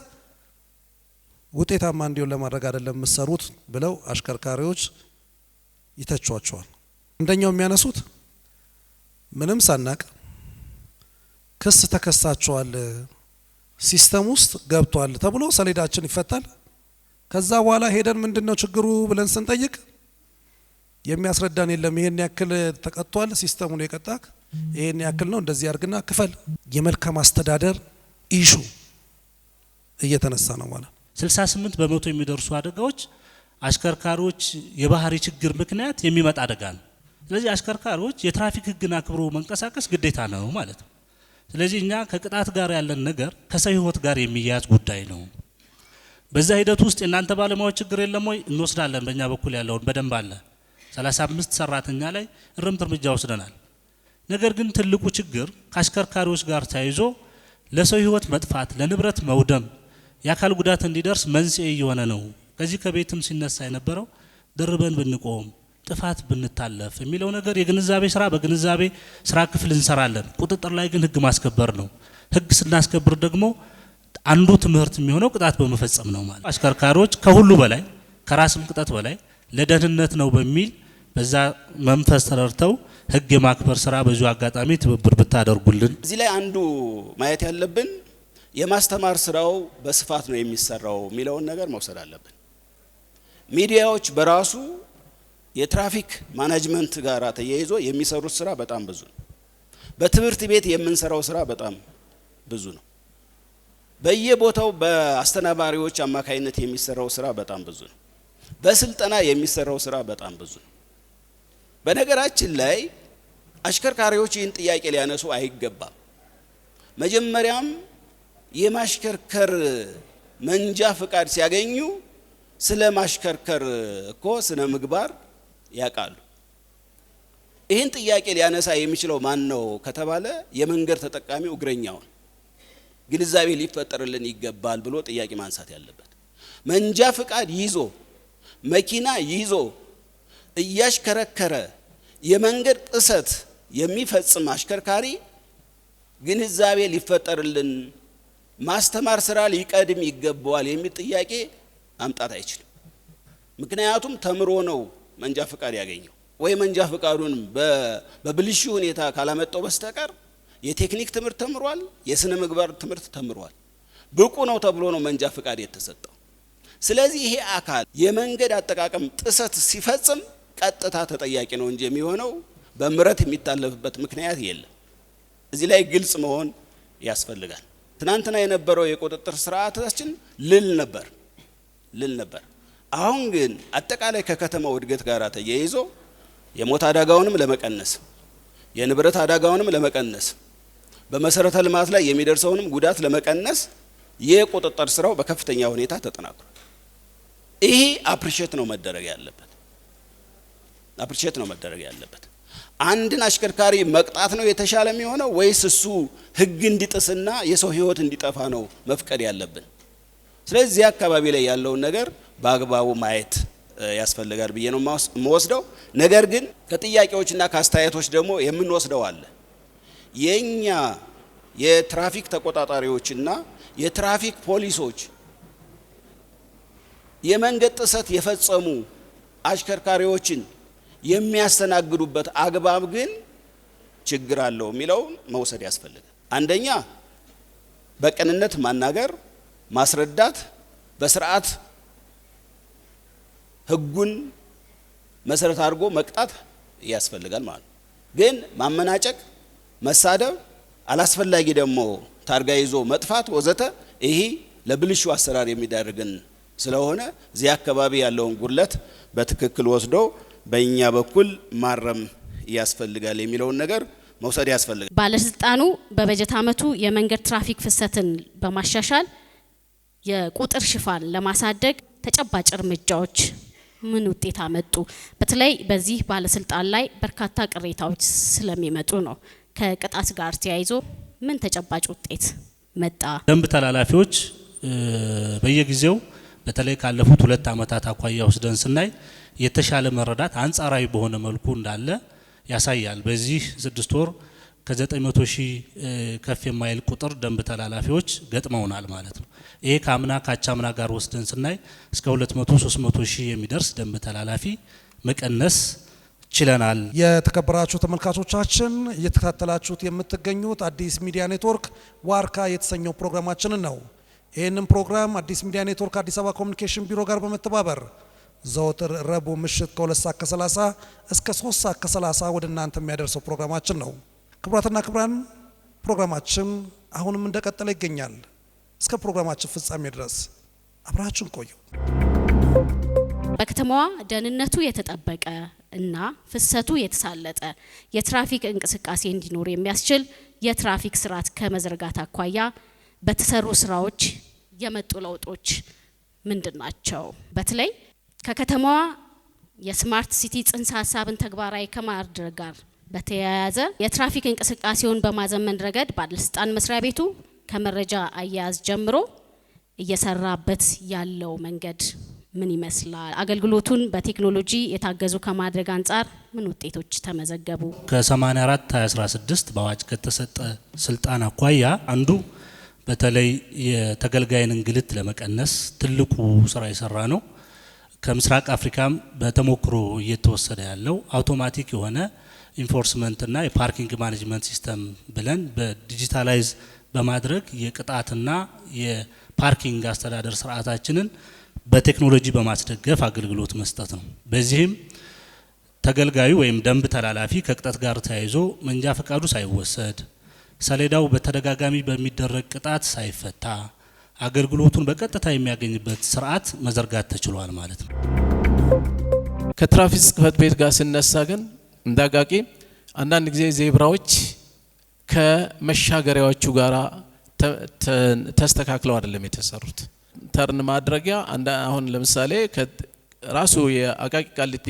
ውጤታማ እንዲሆን ለማድረግ አይደለም የምትሰሩት ብለው አሽከርካሪዎች ይተቿቸዋል። አንደኛው የሚያነሱት ምንም ሳናቅ ክስ ተከሳቸዋል፣ ሲስተም ውስጥ ገብቷል ተብሎ ሰሌዳችን ይፈታል። ከዛ በኋላ ሄደን ምንድነው ችግሩ ብለን ስንጠይቅ የሚያስረዳን የለም። ይሄን ያክል ተቀጥቷል፣ ሲስተሙን የቀጣክ ይሄን ያክል ነው፣ እንደዚህ አድርግና ክፈል። የመልካም አስተዳደር ኢሹ እየተነሳ ነው ማለት 68 በመቶ የሚደርሱ አደጋዎች አሽከርካሪዎች የባህሪ ችግር ምክንያት የሚመጣ አደጋ ነው። ስለዚህ አሽከርካሪዎች የትራፊክ ሕግን አክብሮ መንቀሳቀስ ግዴታ ነው ማለት ነው። ስለዚህ እኛ ከቅጣት ጋር ያለን ነገር ከሰው ሕይወት ጋር የሚያያዝ ጉዳይ ነው። በዛ ሂደት ውስጥ የእናንተ ባለሙያዎች ችግር የለም ወይ? እንወስዳለን። በእኛ በኩል ያለውን በደንብ አለ። 35 ሰራተኛ ላይ እርምት እርምጃ ወስደናል። ነገር ግን ትልቁ ችግር ከአሽከርካሪዎች ጋር ተያይዞ ለሰው ሕይወት መጥፋት፣ ለንብረት መውደም፣ የአካል ጉዳት እንዲደርስ መንስኤ እየሆነ ነው። ከዚህ ከቤትም ሲነሳ የነበረው ደርበን ብንቆም ጥፋት ብንታለፍ የሚለው ነገር የግንዛቤ ስራ በግንዛቤ ስራ ክፍል እንሰራለን። ቁጥጥር ላይ ግን ህግ ማስከበር ነው። ህግ ስናስከብር ደግሞ አንዱ ትምህርት የሚሆነው ቅጣት በመፈጸም ነው ማለት። አሽከርካሪዎች ከሁሉ በላይ ከራስም ቅጣት በላይ ለደህንነት ነው በሚል በዛ መንፈስ ተረድተው ህግ የማክበር ስራ በዚሁ አጋጣሚ ትብብር ብታደርጉልን። እዚህ ላይ አንዱ ማየት ያለብን የማስተማር ስራው በስፋት ነው የሚሰራው የሚለውን ነገር መውሰድ አለብን። ሚዲያዎች በራሱ የትራፊክ ማኔጅመንት ጋር ተያይዞ የሚሰሩት ስራ በጣም ብዙ ነው። በትምህርት ቤት የምንሰራው ስራ በጣም ብዙ ነው። በየቦታው በአስተናባሪዎች አማካይነት የሚሰራው ስራ በጣም ብዙ ነው። በስልጠና የሚሰራው ስራ በጣም ብዙ ነው። በነገራችን ላይ አሽከርካሪዎች ይህን ጥያቄ ሊያነሱ አይገባም። መጀመሪያም የማሽከርከር መንጃ ፍቃድ ሲያገኙ ስለ ማሽከርከር እኮ ስነ ምግባር ያውቃሉ። ይህን ጥያቄ ሊያነሳ የሚችለው ማን ነው ከተባለ የመንገድ ተጠቃሚው እግረኛውን ግንዛቤ ሊፈጠርልን ይገባል ብሎ ጥያቄ ማንሳት ያለበት። መንጃ ፍቃድ ይዞ መኪና ይዞ እያሽከረከረ የመንገድ ጥሰት የሚፈጽም አሽከርካሪ ግንዛቤ ሊፈጠርልን ማስተማር ስራ ሊቀድም ይገባዋል የሚል ጥያቄ ማምጣት አይችልም። ምክንያቱም ተምሮ ነው መንጃ ፍቃድ ያገኘው። ወይ መንጃ ፍቃዱን በብልሹ ሁኔታ ካላመጣው በስተቀር የቴክኒክ ትምህርት ተምሯል፣ የስነ ምግባር ትምህርት ተምሯል። ብቁ ነው ተብሎ ነው መንጃ ፍቃድ የተሰጠው። ስለዚህ ይሄ አካል የመንገድ አጠቃቀም ጥሰት ሲፈጽም ቀጥታ ተጠያቂ ነው እንጂ የሚሆነው በምህረት የሚታለፍበት ምክንያት የለም። እዚህ ላይ ግልጽ መሆን ያስፈልጋል። ትናንትና የነበረው የቁጥጥር ስርዓታችን ልል ነበር። አሁን ግን አጠቃላይ ከከተማው እድገት ጋር ተያይዞ የሞት አደጋውንም ለመቀነስ የንብረት አደጋውንም ለመቀነስ በመሰረተ ልማት ላይ የሚደርሰውንም ጉዳት ለመቀነስ የቁጥጥር ስራው በከፍተኛ ሁኔታ ተጠናክሯል። ይሄ አፕሪሼት ነው መደረግ ያለበት። አንድን አሽከርካሪ መቅጣት ነው የተሻለ የሚሆነው ወይስ እሱ ህግ እንዲጥስና የሰው ህይወት እንዲጠፋ ነው መፍቀድ ያለብን? ስለዚህ አካባቢ ላይ ያለውን ነገር በአግባቡ ማየት ያስፈልጋል ብዬ ነው የምወስደው። ነገር ግን ከጥያቄዎችና ከአስተያየቶች ደግሞ የምንወስደው አለ። የኛ የትራፊክ ተቆጣጣሪዎችና የትራፊክ ፖሊሶች የመንገድ ጥሰት የፈጸሙ አሽከርካሪዎችን የሚያስተናግዱበት አግባብ ግን ችግር አለው የሚለው መውሰድ ያስፈልጋል። አንደኛ በቅንነት ማናገር፣ ማስረዳት፣ በስርዓት ህጉን መሰረት አድርጎ መቅጣት ያስፈልጋል ማለት ነው። ግን ማመናጨቅ፣ መሳደብ፣ አላስፈላጊ ደግሞ ታርጋ ይዞ መጥፋት ወዘተ ይሄ ለብልሹ አሰራር የሚዳርግን ስለሆነ እዚህ አካባቢ ያለውን ጉድለት በትክክል ወስዶ በእኛ በኩል ማረም ያስፈልጋል የሚለውን ነገር መውሰድ ያስፈልጋል። ባለስልጣኑ በበጀት ዓመቱ የመንገድ ትራፊክ ፍሰትን በማሻሻል የቁጥር ሽፋን ለማሳደግ ተጨባጭ እርምጃዎች ምን ውጤት አመጡ? በተለይ በዚህ ባለስልጣን ላይ በርካታ ቅሬታዎች ስለሚመጡ ነው። ከቅጣት ጋር ተያይዞ ምን ተጨባጭ ውጤት መጣ? ደንብ ተላላፊዎች በየጊዜው በተለይ ካለፉት 2 ዓመታት አኳያ ወስደን ስናይ የተሻለ መረዳት አንጻራዊ በሆነ መልኩ እንዳለ ያሳያል። በዚህ 6 ወር ከ900 ሺህ ከፍ የማይል ቁጥር ደንብ ተላላፊዎች ገጥመውናል ማለት ነው። ይሄ ካምና ካቻምና ጋር ወስደን ስናይ እስከ 200-300 ሺህ የሚደርስ ደንብ ተላላፊ መቀነስ ችለናል። የተከበራችሁ ተመልካቾቻችን እየተከታተላችሁት የምትገኙት አዲስ ሚዲያ ኔትወርክ ዋርካ የተሰኘው ፕሮግራማችንን ነው። ይህንን ፕሮግራም አዲስ ሚዲያ ኔትወርክ አዲስ አበባ ኮሚኒኬሽን ቢሮ ጋር በመተባበር ዘወትር ረቡዕ ምሽት ከ2:30 እስከ 3:30 ወደ እናንተ የሚያደርሰው ፕሮግራማችን ነው። ክቡራትና ክቡራን ፕሮግራማችን አሁንም እንደቀጠለ ይገኛል። እስከ ፕሮግራማችን ፍጻሜ ድረስ አብራችሁን ቆዩ። በከተማዋ ደህንነቱ የተጠበቀ እና ፍሰቱ የተሳለጠ የትራፊክ እንቅስቃሴ እንዲኖር የሚያስችል የትራፊክ ስርዓት ከመዘርጋት አኳያ በተሰሩ ስራዎች የመጡ ለውጦች ምንድናቸው? በተለይ ከከተማዋ የስማርት ሲቲ ጽንሰ ሀሳብን ተግባራዊ ከማድረግ ጋር በተያያዘ የትራፊክ እንቅስቃሴውን በማዘመን ረገድ ባለስልጣን መስሪያ ቤቱ ከመረጃ አያያዝ ጀምሮ እየሰራበት ያለው መንገድ ምን ይመስላል? አገልግሎቱን በቴክኖሎጂ የታገዙ ከማድረግ አንጻር ምን ውጤቶች ተመዘገቡ? ከ84/2016 በአዋጅ ከተሰጠ ስልጣን አኳያ አንዱ በተለይ የተገልጋይን እንግልት ለመቀነስ ትልቁ ስራ የሰራ ነው። ከምስራቅ አፍሪካም በተሞክሮ እየተወሰደ ያለው አውቶማቲክ የሆነ ኢንፎርስመንትና የፓርኪንግ ማኔጅመንት ሲስተም ብለን በዲጂታላይዝ በማድረግ የቅጣትና የፓርኪንግ አስተዳደር ስርዓታችንን በቴክኖሎጂ በማስደገፍ አገልግሎት መስጠት ነው። በዚህም ተገልጋዩ ወይም ደንብ ተላላፊ ከቅጣት ጋር ተያይዞ መንጃ ፈቃዱ ሳይወሰድ ሰሌዳው በተደጋጋሚ በሚደረግ ቅጣት ሳይፈታ አገልግሎቱን በቀጥታ የሚያገኝበት ስርዓት መዘርጋት ተችሏል ማለት ነው። ከትራፊክ ጽሕፈት ቤት ጋር ስነሳ ግን እንዳጋቂ አንዳንድ ጊዜ ዜብራዎች ከመሻገሪያዎቹ ጋር ተስተካክለው አይደለም የተሰሩት። ተርን ማድረጊያ አሁን ለምሳሌ ራሱ የአቃቂ ቃሊቲ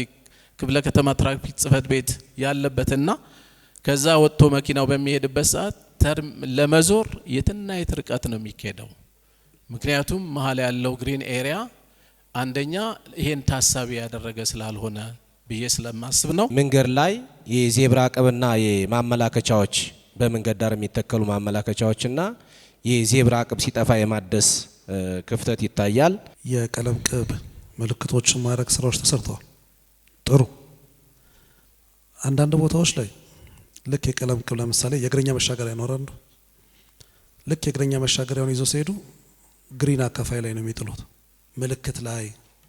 ክፍለ ከተማ ትራፊክ ጽሕፈት ቤት ያለበትና ከዛ ወጥቶ መኪናው በሚሄድበት ሰዓት ተርም ለመዞር የትና የት ርቀት ነው የሚካሄደው። ምክንያቱም መሀል ያለው ግሪን ኤሪያ አንደኛ ይሄን ታሳቢ ያደረገ ስላልሆነ ብዬ ስለማስብ ነው። መንገድ ላይ የዜብራ ቅብና የማመላከቻዎች በመንገድ ዳር የሚተከሉ ማመላከቻዎችና የዜብራ ቅብ ሲጠፋ የማደስ ክፍተት ይታያል። የቀለም ቅብ ምልክቶችን ማድረግ ስራዎች ተሰርተዋል። ጥሩ። አንዳንድ ቦታዎች ላይ ልክ የቀለም ቅብ ለምሳሌ የእግረኛ መሻገሪያ ይኖራሉ። ልክ የእግረኛ መሻገሪያውን ይዞ ሲሄዱ ግሪን አካፋይ ላይ ነው የሚጥሉት። ምልክት ላይ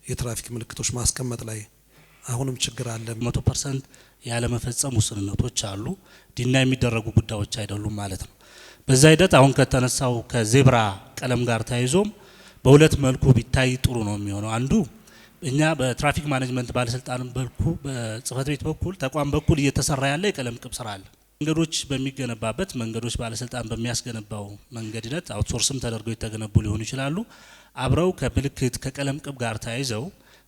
የትራፊክ ምልክቶች ማስቀመጥ ላይ አሁንም ችግር አለ። 100% ያለመፈጸም ውስንነቶች አሉ። ዲና የሚደረጉ ጉዳዮች አይደሉም ማለት ነው። በዛ ሂደት አሁን ከተነሳው ከዜብራ ቀለም ጋር ተያይዞም በሁለት መልኩ ቢታይ ጥሩ ነው የሚሆነው። አንዱ እኛ በትራፊክ ማኔጅመንት ባለስልጣን በኩል በጽህፈት ቤት በኩል ተቋም በኩል እየተሰራ ያለ የቀለም ቅብ ስራ አለ። መንገዶች በሚገነባበት መንገዶች ባለስልጣን በሚያስገነባው መንገድ ሂደት አውትሶርስም ተደርገው የተገነቡ ሊሆኑ ይችላሉ። አብረው ከምልክት ከቀለም ቅብ ጋር ተያይዘው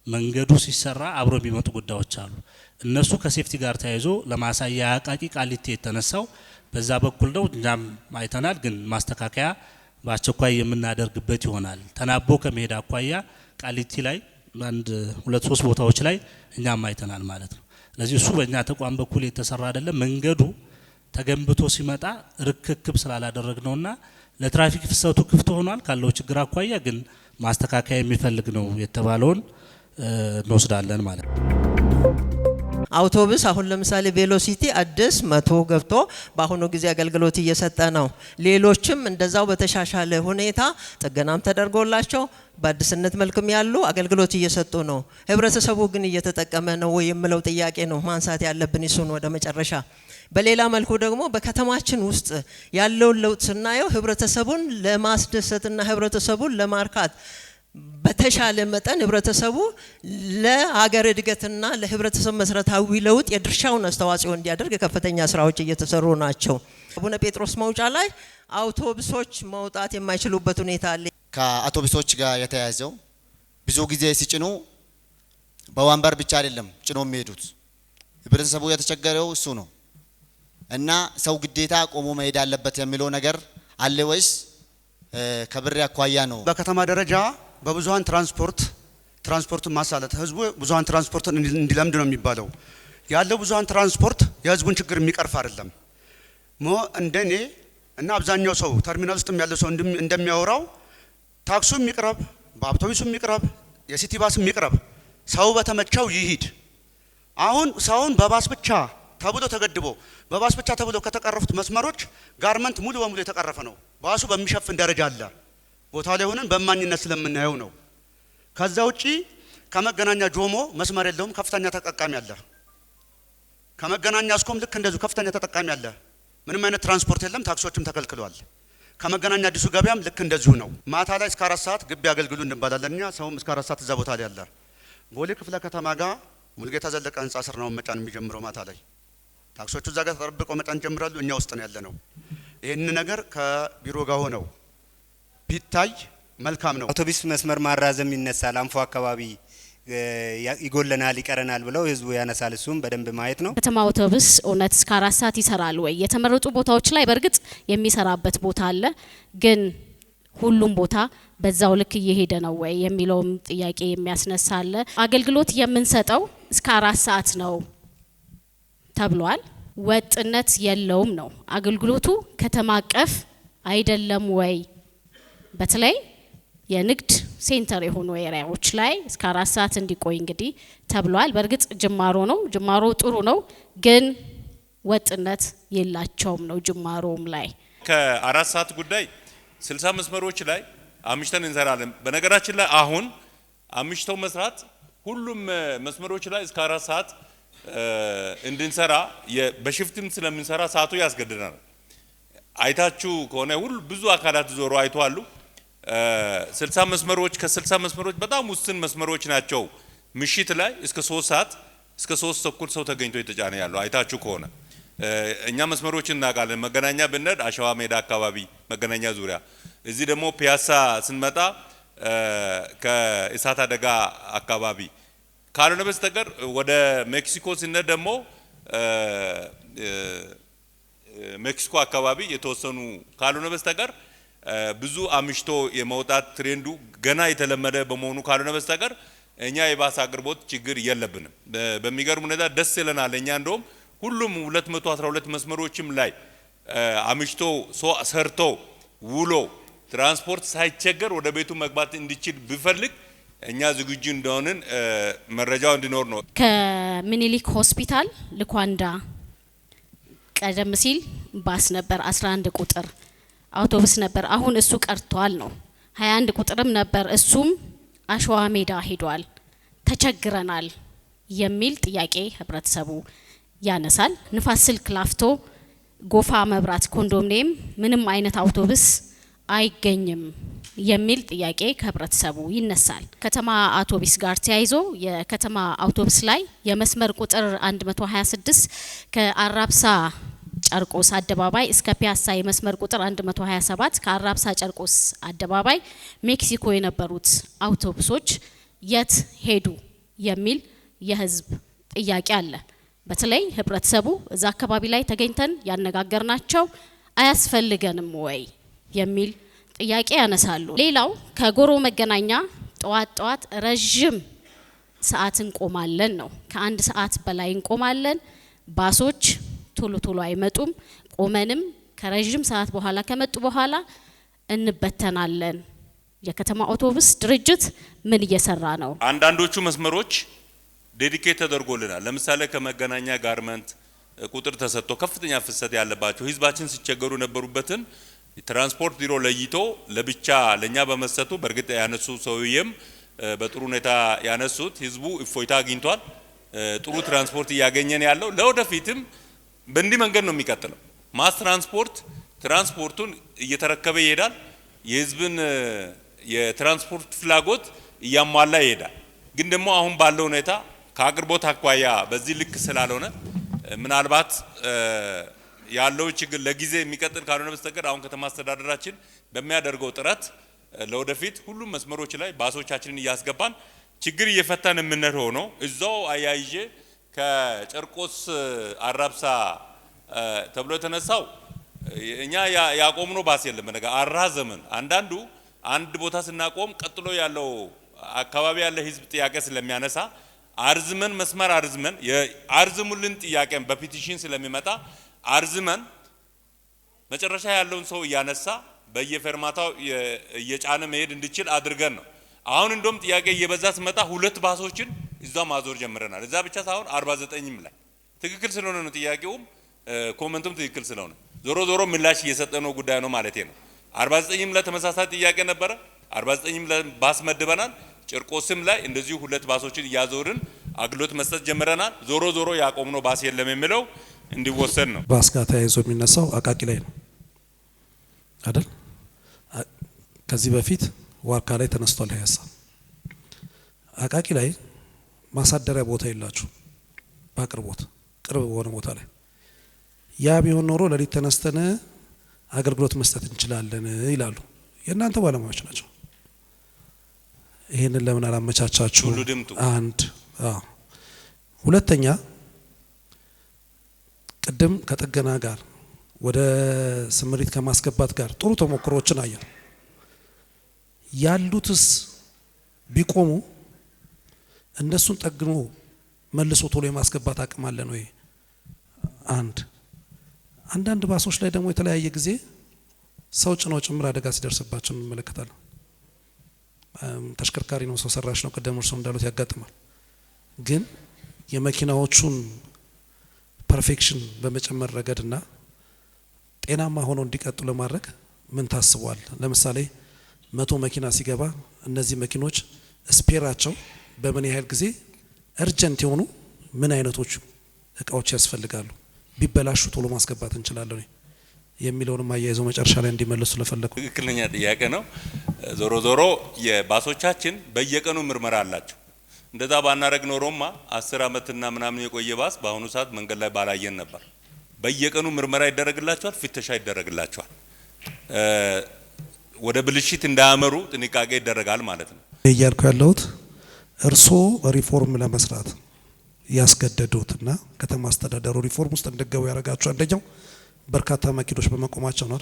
መንገዱ ሲሰራ አብሮ የሚመጡ ጉዳዮች አሉ። እነሱ ከሴፍቲ ጋር ተያይዞ ለማሳያ አቃቂ ቃሊቲ የተነሳው በዛ በኩል ነው። እኛም አይተናል፣ ግን ማስተካከያ በአስቸኳይ የምናደርግበት ይሆናል። ተናቦ ከመሄድ አኳያ ቃሊቲ ላይ አንድ 2-3 ቦታዎች ላይ እኛም አይተናል ማለት ነው። ስለዚህ እሱ በእኛ ተቋም በኩል የተሰራ አይደለም። መንገዱ ተገንብቶ ሲመጣ ርክክብ ስላላደረግነውና ለትራፊክ ፍሰቱ ክፍት ሆኗል ካለው ችግር አኳያ ግን ማስተካከያ የሚፈልግ ነው የተባለውን እንወስዳለን ማለት ነው። አውቶቡስ አሁን ለምሳሌ ቬሎሲቲ አዲስ 100 ገብቶ በአሁኑ ጊዜ አገልግሎት እየሰጠ ነው። ሌሎችም እንደዛው በተሻሻለ ሁኔታ ጥገናም ተደርጎላቸው በአዲስነት መልክም ያሉ አገልግሎት እየሰጡ ነው። ህብረተሰቡ ግን እየተጠቀመ ነው ወይ የሚለው ጥያቄ ነው ማንሳት ያለብን እሱን ወደ መጨረሻ። በሌላ መልኩ ደግሞ በከተማችን ውስጥ ያለውን ለውጥ ስናየው ህብረተሰቡን ለማስደሰትና ህብረተሰቡን ለማርካት በተሻለ መጠን ህብረተሰቡ ለሀገር እድገትና ለህብረተሰብ መሰረታዊ ለውጥ የድርሻውን አስተዋጽኦ እንዲያደርግ ከፍተኛ ስራዎች እየተሰሩ ናቸው። አቡነ ጴጥሮስ መውጫ ላይ አውቶቡሶች መውጣት የማይችሉበት ሁኔታ አለ። ከአውቶቡሶች ጋር የተያያዘው ብዙ ጊዜ ሲጭኑ በወንበር ብቻ አይደለም ጭኖ የሚሄዱት። ህብረተሰቡ የተቸገረው እሱ ነው እና ሰው ግዴታ ቆሞ መሄድ አለበት የሚለው ነገር አለ ወይስ ከብር አኳያ ነው? በከተማ ደረጃ በብዙሃን ትራንስፖርትን ማሳለጥ ህዝቡ ብዙሃን ትራንስፖርትን እንዲለምድ ነው የሚባለው። ያለው ብዙሃን ትራንስፖርት የህዝቡን ችግር የሚቀርፍ አይደለም። እንደኔ እና አብዛኛው ሰው ተርሚናል ውስጥ ያለው ሰው እንደሚያወራው ታክሱም ይቅረብ፣ በአውቶቡሱም ይቅረብ፣ የሲቲ ባስም ይቅረብ፣ ሰው በተመቸው ይሂድ። አሁን ሰውን በባስ ብቻ ተብሎ ተገድቦ በባስ ብቻ ተብሎ ከተቀረፉት መስመሮች ጋርመንት ሙሉ በሙሉ የተቀረፈ ነው። ባሱ በሚሸፍን ደረጃ አለ። ቦታ ላይ ሆነን በማንነት ስለምናየው ነው። ከዛ ውጪ ከመገናኛ ጆሞ መስመር የለውም፣ ከፍተኛ ተጠቃሚ አለ። ከመገናኛ እስኮም ልክ እንደዚሁ ከፍተኛ ተጠቃሚ አለ። ምንም አይነት ትራንስፖርት የለም፣ ታክሲዎችም ተከልክለዋል። ከመገናኛ አዲሱ ገበያም ልክ እንደዚሁ ነው። ማታ ላይ እስከ 4 ሰዓት ግቢ አገልግሉ እንባላለን እኛ። ሰውም እስከ 4 ሰዓት እዛ ቦታ ላይ አለ። ቦሌ ክፍለ ከተማ ጋር ሙልጌታ ዘለቀ ህንጻ ስር ነው መጫን የሚጀምረው። ማታ ላይ ታክሲዎቹ እዛ ጋር ተጠብቀው መጫን ጀምራሉ። እኛ ውስጥ ነው ያለነው። ይህን ነገር ከቢሮ ጋር ሆነው ቢታይ መልካም ነው። አውቶቡስ መስመር ማራዘም ይነሳል። አንፎ አካባቢ ይጎለናል፣ ይቀረናል ብለው ህዝቡ ያነሳል። እሱም በደንብ ማየት ነው። ከተማ አውቶቡስ እውነት እስከ 4 ሰዓት ይሰራል ወይ? የተመረጡ ቦታዎች ላይ በእርግጥ የሚሰራበት ቦታ አለ፣ ግን ሁሉም ቦታ በዛው ልክ እየሄደ ነው ወይ የሚለውም ጥያቄ የሚያስነሳ አለ። አገልግሎት የምንሰጠው እስከ 4 ሰዓት ነው ተብሏል። ወጥነት የለውም ነው አገልግሎቱ። ከተማ አቀፍ አይደለም ወይ? በተለይ የንግድ ሴንተር የሆኑ ኤሪያዎች ላይ እስከ 4 ሰዓት እንዲቆይ እንግዲህ ተብሏል። በእርግጥ ጅማሮ ነው፣ ጅማሮ ጥሩ ነው፣ ግን ወጥነት የላቸውም ነው ጅማሮም ላይ። ከ4 ሰዓት ጉዳይ 60 መስመሮች ላይ አምሽተን እንሰራለን። በነገራችን ላይ አሁን አምሽተው መስራት ሁሉም መስመሮች ላይ እስከ 4 ሰዓት እንድንሰራ በሽፍትም ስለምንሰራ ሰዓቱ ያስገድደናል። አይታችሁ ከሆነ ሁሉ ብዙ አካላት ዞሮ አይተዋሉ። 60 መስመሮች ከ60 መስመሮች በጣም ውስን መስመሮች ናቸው። ምሽት ላይ እስከ 3 ሰዓት እስከ 3 ተኩል ሰው ተገኝቶ የተጫነ ያለው አይታችሁ ከሆነ እኛ መስመሮችን እናውቃለን። መገናኛ ብንሄድ አሸዋ ሜዳ አካባቢ መገናኛ ዙሪያ፣ እዚህ ደግሞ ፒያሳ ስንመጣ ከእሳት አደጋ አካባቢ ካልሆነ በስተቀር ወደ ሜክሲኮ ስንሄድ ደግሞ ሜክሲኮ አካባቢ የተወሰኑ ካልሆነ በስተቀር ብዙ አምሽቶ የመውጣት ትሬንዱ ገና የተለመደ በመሆኑ ካልሆነ በስተቀር እኛ የባስ አቅርቦት ችግር የለብንም። በሚገርም ሁኔታ ደስ ይለናል። እኛ እንደውም ሁሉም 212 መስመሮችም ላይ አምሽቶ ሰርቶ ውሎ ትራንስፖርት ሳይቸገር ወደ ቤቱ መግባት እንዲችል ቢፈልግ እኛ ዝግጁ እንደሆንን መረጃው እንዲኖር ነው። ከምኒልክ ሆስፒታል ልኳንዳ ቀደም ሲል ባስ ነበር 11 ቁጥር አውቶቡስ ነበር። አሁን እሱ ቀርቷል ነው። 21 ቁጥርም ነበር፣ እሱም አሸዋ ሜዳ ሄዷል። ተቸግረናል የሚል ጥያቄ ህብረተሰቡ ያነሳል። ንፋስ ስልክ ላፍቶ ጎፋ መብራት ኮንዶሚኒየም ምንም አይነት አውቶቡስ አይገኝም የሚል ጥያቄ ከህብረተሰቡ ይነሳል። ከተማ አውቶቡስ ጋር ተያይዞ የከተማ አውቶቡስ ላይ የመስመር ቁጥር 126 ከአራብሳ ጨርቆስ አደባባይ እስከ ፒያሳ የመስመር ቁጥር 127 ከአራብሳ ጨርቆስ አደባባይ ሜክሲኮ የነበሩት አውቶቡሶች የት ሄዱ የሚል የህዝብ ጥያቄ አለ። በተለይ ህብረተሰቡ እዛ አካባቢ ላይ ተገኝተን ያነጋገርናቸው አያስፈልገንም ወይ የሚል ጥያቄ ያነሳሉ። ሌላው ከጎሮ መገናኛ ጠዋት ረጅም ሰዓት እንቆማለን ነው። ከ1 ሰዓት በላይ እንቆማለን። ባሶች ቶሎ አይመጡም። ቆመንም ከረጅም ሰዓት በኋላ ከመጡ በኋላ እንበተናለን። የከተማ አውቶቡስ ድርጅት ምን እየሰራ ነው? አንዳንዶቹ መስመሮች ዴዲኬት ተደርጎልናል። ለምሳሌ ከመገናኛ ጋርመንት ቁጥር ተሰጥቶ ከፍተኛ ፍሰት ያለባቸው ህዝባችን ሲቸገሩ ነበሩበትን ትራንስፖርት ቢሮ ለይቶ ለብቻ ለኛ በመሰጡ በርግጥ ያነሱ ሰውዬም በጥሩ ሁኔታ ያነሱት ህዝቡ እፎይታ አግኝቷል። ጥሩ ትራንስፖርት እያገኘን ያለው ለወደፊትም በእንዲህ መንገድ ነው የሚቀጥለው። ማስ ትራንስፖርቱን እየተረከበ ይሄዳል። የህዝብን የትራንስፖርት ፍላጎት እያሟላ ይሄዳል። ግን ደግሞ አሁን ባለው ሁኔታ ከአቅርቦት አኳያ በዚህ ልክ ስላልሆነ ምናልባት ያለው ችግር ለጊዜ የሚቀጥል ካልሆነ በስተቀር አሁን ከተማ አስተዳደራችን በሚያደርገው ጥረት ለወደፊት ሁሉም መስመሮች ላይ ባሶቻችንን እያስገባን ችግር እየፈታን የምንሄድ ሆኖ እዛው አያይዤ ከጨርቆስ አራብሳ ተብሎ የተነሳው እኛ ያቆምነው ባስ የለም። በነገር አራዘመን። አንዳንዱ አንድ ቦታ ስናቆም ቀጥሎ ያለው አካባቢ ያለ ህዝብ ጥያቄ ስለሚያነሳ አርዝመን መስመር አርዝሙልን ጥያቄን በፒቲሽን ስለሚመጣ አርዝመን መጨረሻ ያለውን ሰው እያነሳ በየፈርማታው እየጫነ መሄድ እንዲችል አድርገን ነው። አሁን እንደውም ጥያቄ እየበዛ ሲመጣ 2 ባሶችን እዛው ማዞር ጀምረናል። እዛ ብቻ ሳይሆን 49ም ላይ ትክክል ስለሆነ ነው ጥያቄውም ኮመንቱም ትክክል ስለሆነ ዞሮ ምላሽ እየሰጠነው ጉዳይ ነው ማለት ነው። 49ም ላይ ተመሳሳይ ጥያቄ ነበረ። 49ም ላይ ባስ መድበናል። ጨርቆስም ላይ እንደዚሁ 2 ባሶችን እያዞርን አገልግሎት መስጠት ጀምረናል። ዞሮ ያቆምነው ባስ የለም የሚለው እንዲወሰድ ነው። ባስ ጋር ተያይዞ የሚነሳው አቃቂ ላይ ነው አይደል? ከዚህ በፊት ዋርካ ላይ ተነስቷል ያሳ አቃቂ ላይ ማሳደሪያ ቦታ የላችሁ በአቅርቦት ቅርብ በሆነ ቦታ ላይ ያ ቢሆን ኖሮ ለሊት ተነስተን አገልግሎት መስጠት እንችላለን ይላሉ። የእናንተ ባለሙያዎች ናቸው። ይሄንን ለምን አላመቻቻችሁ? አንድ ሁለተኛ ቅድም ከጥገና ጋር ወደ ስምሪት ከማስገባት ጋር ጥሩ ተሞክሮችን አየን። ያሉትስ ቢቆሙ እነሱን ጠግኖ መልሶ ቶሎ የማስገባት አቅም አለን ወይ? አንዳንድ ባሶች ላይ ደግሞ የተለያየ ጊዜ ሰው ጭኖ ጭምር አደጋ ሲደርስባቸው እንመለከታለን። ተሽከርካሪ ነው፣ ሰው ሰራሽ ነው፣ ቀደም እርሶ እንዳሉት ያጋጥማል። ግን የመኪናዎቹን ፐርፌክሽን በመጨመር ረገድና ጤናማ ሆነው እንዲቀጥሉ ለማድረግ ምን ታስቧል? ለምሳሌ 100 መኪና ሲገባ እነዚህ መኪኖች ስፔራቸው በምን ያህል ጊዜ እርጀንት የሆኑ ምን አይነቶቹ እቃዎች ያስፈልጋሉ? ቢበላሹ ቶሎ ማስገባት እንችላለን የሚለውንም አያይዘው መጨረሻ ላይ እንዲመለሱ ለፈለኩ። ትክክለኛ ጥያቄ ነው። ዞሮ የባሶቻችን በየቀኑ ምርመራ አላቸው። እንደዛ ባናረግ ኖሮማ 10 አመትና ምናምን የቆየ ባስ በአሁኑ ሰዓት መንገድ ላይ ባላየን ነበር። በየቀኑ ምርመራ ይደረግላቸዋል፣ ፍተሻ ይደረግላቸዋል። ወደ ብልሽት እንዳያመሩ ጥንቃቄ ይደረጋል ማለት ነው። እያልኩ ያለሁት እርሶ ሪፎርም ለመስራት ያስገደዱትና ከተማ አስተዳደሩ ሪፎርም ውስጥ እንድገቡ ያደረጋቸው አንደኛው በርካታ መኪኖች በመቆማቸው ነው።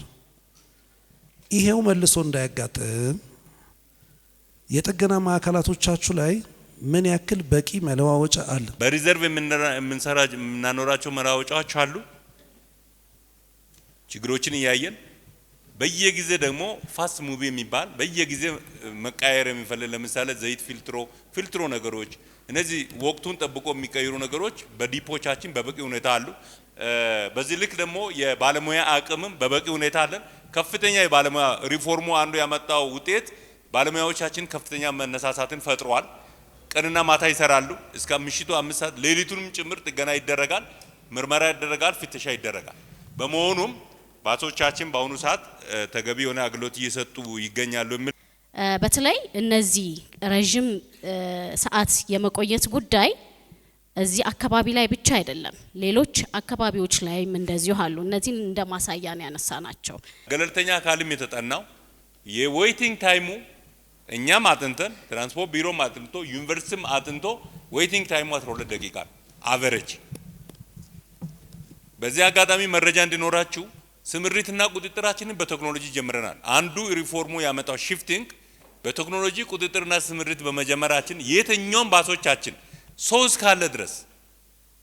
ይሄው መልሶ እንዳያጋጥም የጥገና ማዕከላቶቻችሁ ላይ ምን ያክል በቂ መለዋወጫ አለ? በሪዘርቭ የምናኖራቸው መለዋወጫዎች አሉ። ችግሮችን እያየን በየጊዜ ደግሞ ፋስት ሙቪ የሚባል በየጊዜ መቃየር የሚፈልግ ለምሳሌ ዘይት ፊልትሮ ነገሮች እነዚህ ወቅቱን ጠብቆ የሚቀይሩ ነገሮች በዲፖቻችን በበቂ ሁኔታ አሉ። በዚህ ልክ ደግሞ የባለሙያ አቅምም በበቂ ሁኔታ አለን። ከፍተኛ የባለሙያ ሪፎርሙ አንዱ ያመጣው ውጤት ባለሙያዎቻችን ከፍተኛ መነሳሳትን ፈጥሯል። ቀንና ማታ ይሰራሉ። እስከ ምሽቱ 5 ሰዓት ሌሊቱንም ጭምር ጥገና ይደረጋል፣ ምርመራ ይደረጋል፣ ፍተሻ ይደረጋል። በመሆኑም ባሶቻችን በአሁኑ ሰዓት ተገቢ የሆነ አገልግሎት እየሰጡ ይገኛሉ የሚል በተለይ እነዚህ ረጅም ሰዓት የመቆየት ጉዳይ እዚህ አካባቢ ላይ ብቻ አይደለም፣ ሌሎች አካባቢዎች ላይም እንደዚሁ አሉ። እነዚህን እንደ ማሳያ ነው ያነሳናቸው። ገለልተኛ አካልም የተጠናው የዌይቲንግ ታይሙ እኛም አጥንተን ትራንስፖርት ቢሮም አጥንቶ ዩኒቨርሲቲም አጥንቶ ዌይቲንግ ታይሙ 12 ደቂቃ አቨሬጅ። በዚህ አጋጣሚ መረጃ እንዲኖራችሁ ስምሪትና ቁጥጥራችንን በቴክኖሎጂ ጀምረናል። አንዱ ሪፎርሙ ያመጣው ሺፍቲንግ በቴክኖሎጂ ቁጥጥርና ስምሪት በመጀመራችን የትኛውም ባሶቻችን ሰው እስካለ ድረስ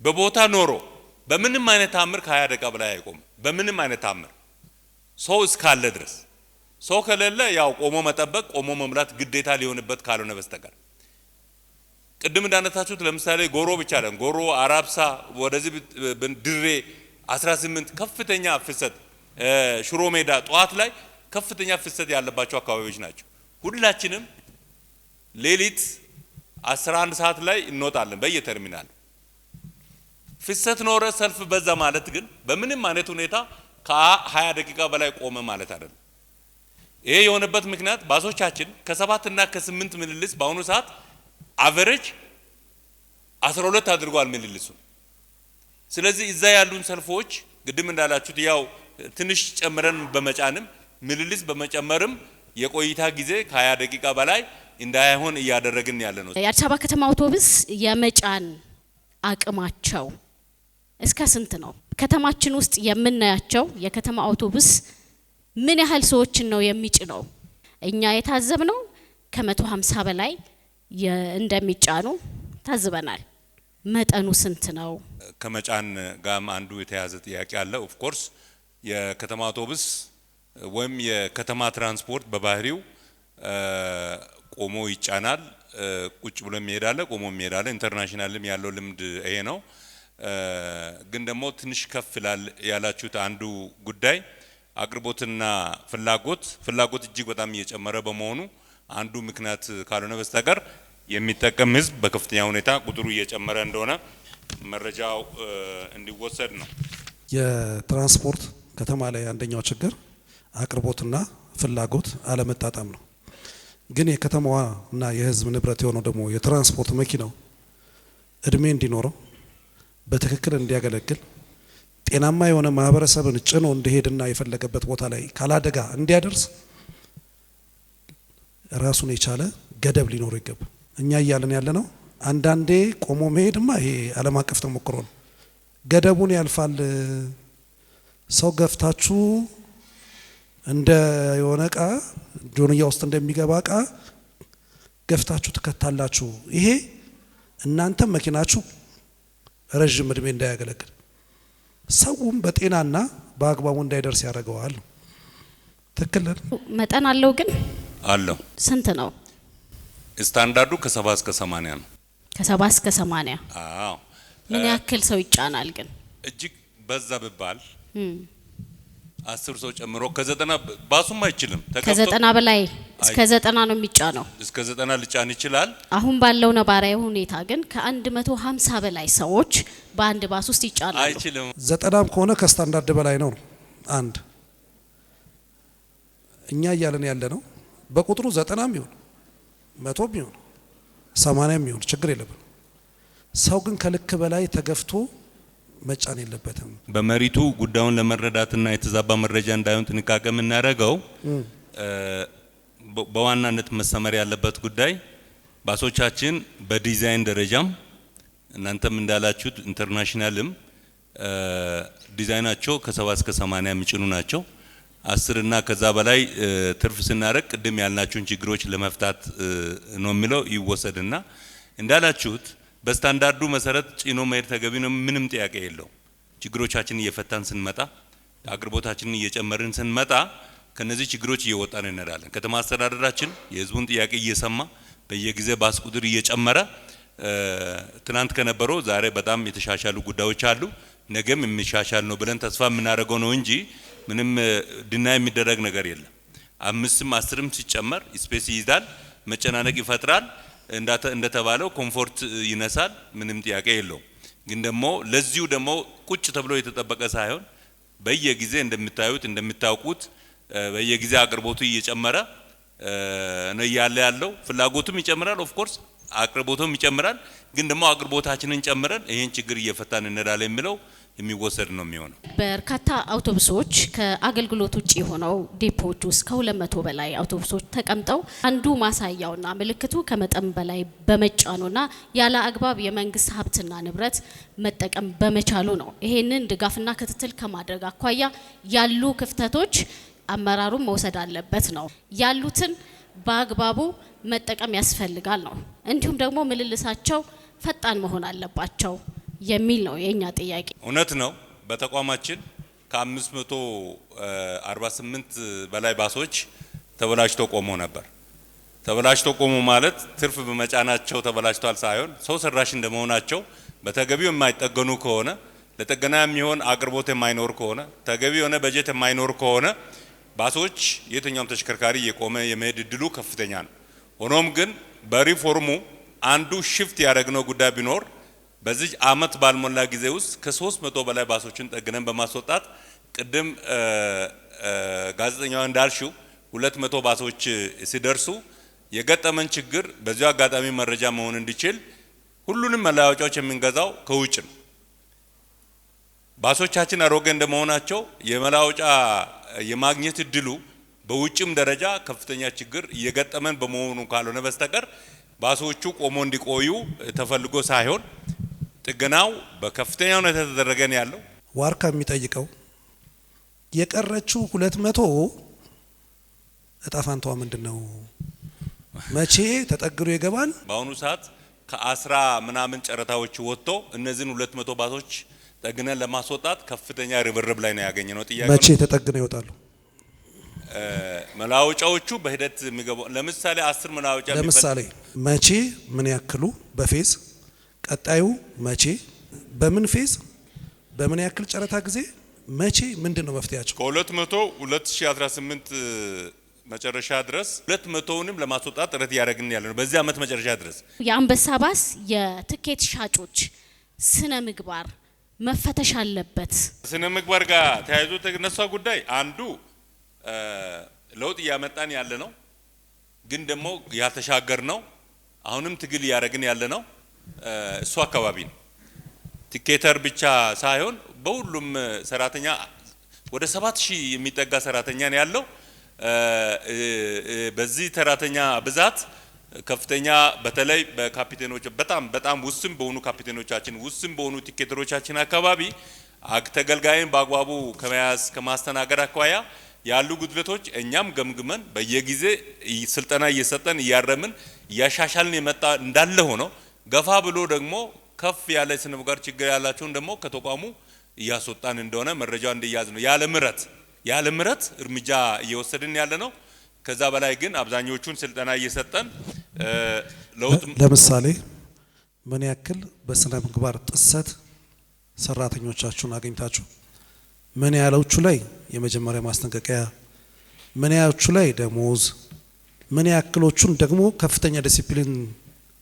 በቦታ ኖሮ በምንም አይነት ታምር ከ20 ደቂቃ በላይ አይቆም። በምንም አይነት ታምር ሰው እስካለ ድረስ ሰው ከሌለ ያው ቆሞ መጠበቅ ቆሞ መምላት ግዴታ ሊሆንበት ካልሆነ በስተቀር ቅድም እንዳነሳችሁት ለምሳሌ ጎሮ ብቻ አይደለም፣ ጎሮ አራብሳ፣ ወደዚህ ድሬ 18 ከፍተኛ ፍሰት፣ ሽሮ ሜዳ ጧት ላይ ከፍተኛ ፍሰት ያለባቸው አካባቢዎች ናቸው። ሁላችንም ሌሊት 11 ሰዓት ላይ እንወጣለን በየተርሚናል። ፍሰት ኖረ ሰልፍ በዛ ማለት ግን በምንም አይነት ሁኔታ ከ20 ደቂቃ በላይ ቆመ ማለት አይደለም። ይሄ የሆነበት ምክንያት ባሶቻችን ከ7 እና ከ8 ምልልስ በአሁኑ ሰዓት አቨሬጅ 12 አድርጓል ምልልሱ። ስለዚህ እዛ ያሉን ሰልፎች ግድም እንዳላችሁት ያው ትንሽ ጨምረን በመጫንም ምልልስ በመጨመርም የቆይታ ጊዜ ከ20 ደቂቃ በላይ እንዳይሆን እያደረግን ያለ ነው። የአዲስ አበባ ከተማ አውቶቡስ የመጫን አቅማቸው እስከ ስንት ነው? ከተማችን ውስጥ የምናያቸው የከተማ አውቶቡስ ምን ያህል ሰዎችን ነው የሚጭነው? እኛ የታዘብነው ከ150 በላይ እንደሚጫኑ ታዝበናል። መጠኑ ስንት ነው? ከመጫን ጋም አንዱ የተያዘ ጥያቄ አለ። ኦፍ ኮርስ የከተማ አውቶቡስ ወይም የከተማ ትራንስፖርት በባህሪው ቆሞ ይጫናል፣ ቁጭ ብሎ ይሄዳል፣ ቆሞ ይሄዳል። ኢንተርናሽናልም ያለው ልምድ ይሄ ነው። ግን ደግሞ ትንሽ ከፍ ያላችሁት አንዱ ጉዳይ አቅርቦትና ፍላጎት እጅግ በጣም እየጨመረ በመሆኑ አንዱ ምክንያት ካልሆነ በስተቀር የሚጠቀም ህዝብ በከፍተኛ ሁኔታ ቁጥሩ እየጨመረ እንደሆነ መረጃው እንዲወሰድ ነው። የትራንስፖርት ከተማ ላይ አንደኛው ችግር አቅርቦትና ፍላጎት አለመጣጣም ነው። ግን የከተማዋና የህዝብ ንብረት የሆነው ደግሞ የትራንስፖርት መኪናው እድሜ እንዲኖረው በትክክል እንዲያገለግል ጤናማ የሆነ ማህበረሰብን ጭኖ እንዲሄድና የፈለገበት ቦታ ላይ ካላደጋ እንዲያደርስ ራሱን የቻለ ገደብ ሊኖረው ይገባል። እኛ እያለን ያለ ነው አንዳንዴ ቆሞ መሄድማ ይሄ ዓለም አቀፍ ተሞክሮ ነው። ገደቡን ያልፋል። ሰው ገፍታችሁ እንደ የሆነ እቃ ጆንያ ውስጥ እንደሚገባ እቃ ገፍታችሁ ትከታላችሁ። ይሄ እናንተም መኪናችሁ ረጅም እድሜ እንዳያገለግል ሰውም በጤናና በአግባቡ እንዳይደርስ ያደርገዋል። ትክክል መጠን አለው ግን አለው። ስንት ነው? ስታንዳርዱ ከ70 እስከ 80 ነው። ከ70 እስከ 80። አዎ። ምን ያክል ሰው ይጫናል ግን? እጅግ በዛ ብባል 10 ሰው ጨምሮ ከ90 ባሱም አይችልም። ከ90 በላይ እስከ 90 ነው የሚጫነው። እስከ 90 ሊጫን ይችላል። አሁን ባለው ነባራዊ ሁኔታ ግን ከ150 በላይ ሰዎች በአንድ ባስ ውስጥ ይጫናሉ። አይችልም። 90 ከሆነ ከስታንዳርድ በላይ ነው። አንድ እኛ እያለን ያለ ነው በቁጥሩ 90 ይሁን 100 ይሁን 80 ይሁን ችግር የለብንም። ሰው ግን ከልክ በላይ ተገፍቶ መጫን የለበትም። በመሪቱ ጉዳዩን ለመረዳትና የተዛባ መረጃ እንዳይሆን ጥንቃቄ የምናደርገው በዋናነት መሰመር ያለበት ጉዳይ ባሶቻችን በዲዛይን ደረጃም እናንተም እንዳላችሁት ኢንተርናሽናልም ዲዛይናቸው ከ70 እስከ 80 የሚጭኑ ናቸው። 10 እና ከዛ በላይ ትርፍ ስናረቅ ቅድም ያልናችሁን ችግሮች ለመፍታት ነው የሚለው ይወሰድና እንዳላችሁት በስታንዳርዱ መሰረት ጭኖ መሄድ ተገቢ ነው። ምንም ጥያቄ የለው። ችግሮቻችንን እየፈታን ስንመጣ አቅርቦታችንን እየጨመርን ስንመጣ ከነዚህ ችግሮች እየወጣን እንሄዳለን። ከተማ አስተዳደራችን የህዝቡን ጥያቄ እየሰማ በየጊዜ ባስ ቁጥር እየጨመረ ትናንት ከነበረው ዛሬ በጣም የተሻሻሉ ጉዳዮች አሉ። ነገም የሚሻሻል ነው ብለን ተስፋ የምናደርገው ነው እንጂ ምንም ድና የሚደረግ ነገር የለም። 5ም 10ም ሲጨመር ስፔስ ይይዛል፣ መጨናነቅ ይፈጥራል፣ እንደተባለው ኮምፎርት ይነሳል። ምንም ጥያቄ የለውም። ግን ደግሞ ለዚሁ ደግሞ ቁጭ ተብሎ የተጠበቀ ሳይሆን በየጊዜ እንደምታውቁት በየጊዜ አቅርቦቱ እየጨመረ ነው ያለው። ፍላጎቱም ይጨምራል፣ ኦፍ ኮርስ አቅርቦቱም ይጨምራል። ግን ደግሞ አቅርቦታችንን ጨምረን ይሄን ችግር እየፈታን እንሄዳለን የሚለው የሚወሰድ ነው የሚሆነው። በርካታ አውቶቡሶች ከአገልግሎት ውጪ ሆነው ዲፖዎች ውስጥ ከ200 በላይ አውቶቡሶች ተቀምጠው አንዱ ማሳያውና ምልክቱ ከመጠን በላይ በመጫኑና ያለ አግባብ የመንግስት ሀብትና ንብረት መጠቀም በመቻሉ ነው። ይሄንን ድጋፍና ክትትል ከማድረግ አኳያ ያሉ ክፍተቶች አመራሩን መውሰድ አለበት ነው። ያሉትን በአግባቡ መጠቀም ያስፈልጋል ነው። እንዲሁም ደግሞ ምልልሳቸው ፈጣን መሆን አለባቸው የሚል ነው የኛ ጥያቄ። እውነት ነው። በተቋማችን ከ548 በላይ ባሶች ተበላሽተው ቆሞ ነበር። ተበላሽተው ቆሞ ማለት ትርፍ በመጫናቸው ተበላሽቷል ሳይሆን ሰው ሰራሽ እንደመሆናቸው በተገቢው የማይጠገኑ ከሆነ ለጥገና የሚሆን አቅርቦት የማይኖር ከሆነ ተገቢ የሆነ በጀት የማይኖር ከሆነ ባሶች የትኛውም ተሽከርካሪ የቆመ የመሄድ እድሉ ከፍተኛ ነው። ሆኖም ግን በሪፎርሙ አንዱ ሽፍት ያደረግነው ጉዳይ ቢኖር በዚህ አመት ባልሞላ ጊዜ ውስጥ ከ300 በላይ ባሶችን ጠግነን በማስወጣት ቅድም ጋዜጠኛው እንዳልሽው 200 ባሶች ሲደርሱ የገጠመን ችግር በዚሁ አጋጣሚ መረጃ መሆን እንዲችል ሁሉንም መለዋወጫዎች የምንገዛው ከውጭ ነው። ባሶቻችን አሮጌ እንደመሆናቸው የመለዋወጫ የማግኘት እድሉ በውጭም ደረጃ ከፍተኛ ችግር እየገጠመን በመሆኑ ካልሆነ በስተቀር ባሶቹ ቆሞ እንዲቆዩ ተፈልጎ ሳይሆን ጥገናው በከፍተኛ ሁኔታ ተደረገ ነው ያለው። ዋርካ የሚጠይቀው የቀረችው 200 እጣፋንቷ ምንድነው? መቼ ተጠግሮ ይገባል? በአሁኑ ሰዓት ከ10 ምናምን ጨረታዎች ወጥቶ እነዚህን 200 ባሶች ጠግነን ለማስወጣት ከፍተኛ ርብርብ ላይ ነው ያገኘነው። ጥያቄው መቼ ተጠግነው ይወጣሉ? መላወጫዎቹ በሂደት የሚገባው ለምሳሌ 10 መላወጫ ለምሳሌ መቼ ምን ያክሉ በፌዝ ቀጣዩ መቼ በምን ፌዝ በምን ያክል ጨረታ ጊዜ መቼ ምንድነው መፍትያቸው? ከ200 2018 መጨረሻ ድረስ 200ንም ለማስወጣት ጥረት ያደረግን ያለ ነው። በዚህ አመት መጨረሻ ድረስ የአንበሳ ባስ የትኬት ሻጮች ስነ ምግባር መፈተሽ አለበት። ስነ ምግባር ጋር ተያይዞ የተነሳው ጉዳይ አንዱ ለውጥ እያመጣን ያለ ነው፣ ግን ደግሞ ያልተሻገር ነው። አሁንም ትግል እያደረግን ያለ ነው። እሱ አካባቢ ነው። ቲኬተር ብቻ ሳይሆን በሁሉም ሰራተኛ ወደ 7000 የሚጠጋ ሰራተኛ ነው ያለው። በዚህ ሰራተኛ ብዛት ከፍተኛ በተለይ በካፒቴኖች በጣም ውስን በሆኑ ካፒቴኖቻችን ውስን በሆኑ ቲኬተሮቻችን አካባቢ ተገልጋይን በአግባቡ ከመያዝ ከማስተናገድ አኳያ ያሉ ጉድለቶች እኛም ገምግመን በየጊዜ ስልጠና እየሰጠን እያረምን እያሻሻልን የመጣ እንዳለ ሆኖ ገፋ ብሎ ደግሞ ከፍ ያለ ስነ ምግባር ችግር ያላቸውን ደግሞ ከተቋሙ እያስወጣን እንደሆነ መረጃው እንዲያዝ ነው። ያለ ምረት እርምጃ እየወሰድን ያለ ነው። ከዛ በላይ ግን አብዛኞቹን ስልጠና እየሰጠን ለውጥ ለምሳሌ ምን ያክል በስነ ምግባር ጥሰት ሰራተኞቻችሁን አገኝታችሁ ምን ያህሎቹ ላይ የመጀመሪያ ማስጠንቀቂያ፣ ምን ያህሎቹ ላይ ደሞዝ፣ ምን ያክሎቹን ደግሞ ከፍተኛ ዲሲፕሊን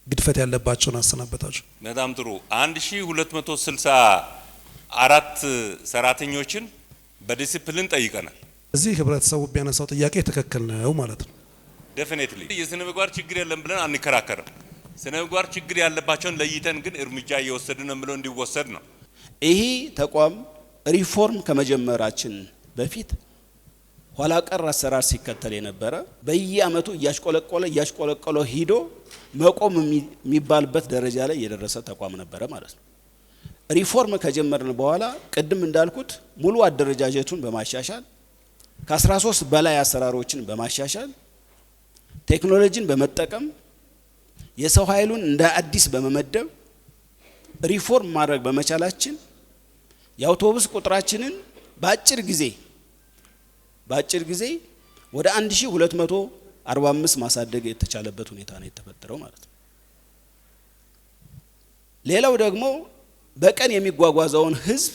ግድፈት ያለባቸውን አሰናበታችሁ? በጣም ጥሩ 1264 ሰራተኞችን በዲሲፕሊን ጠይቀናል። እዚህ ህብረተሰቡ ቢያነሳው ጥያቄ ትክክል ነው ማለት ነው። ዴፊኒትሊ የስነ ምግባር ችግር የለም ብለን አንከራከርም። ስነ ምግባር ችግር ያለባቸውን ለይተን ግን እርምጃ እየወሰድን ነው ብለው እንዲወሰድ ነው። ይሄ ተቋም ሪፎርም ከመጀመራችን በፊት ኋላ ቀር አሰራር ሲከተል የነበረ በየአመቱ እያሽቆለቆለ ሂዶ መቆም የሚባልበት ደረጃ ላይ የደረሰ ተቋም ነበረ ማለት ነው። ሪፎርም ከጀመርን በኋላ ቅድም እንዳልኩት ሙሉ አደረጃጀቱን በማሻሻል ከ13 በላይ አሰራሮችን በማሻሻል ቴክኖሎጂን በመጠቀም የሰው ኃይሉን እንደ አዲስ በመመደብ ሪፎርም ማድረግ በመቻላችን የአውቶቡስ ቁጥራችንን በአጭር ጊዜ ወደ 1245 ማሳደግ የተቻለበት ሁኔታ ነው የተፈጠረው ማለት ነው። ሌላው ደግሞ በቀን የሚጓጓዘውን ህዝብ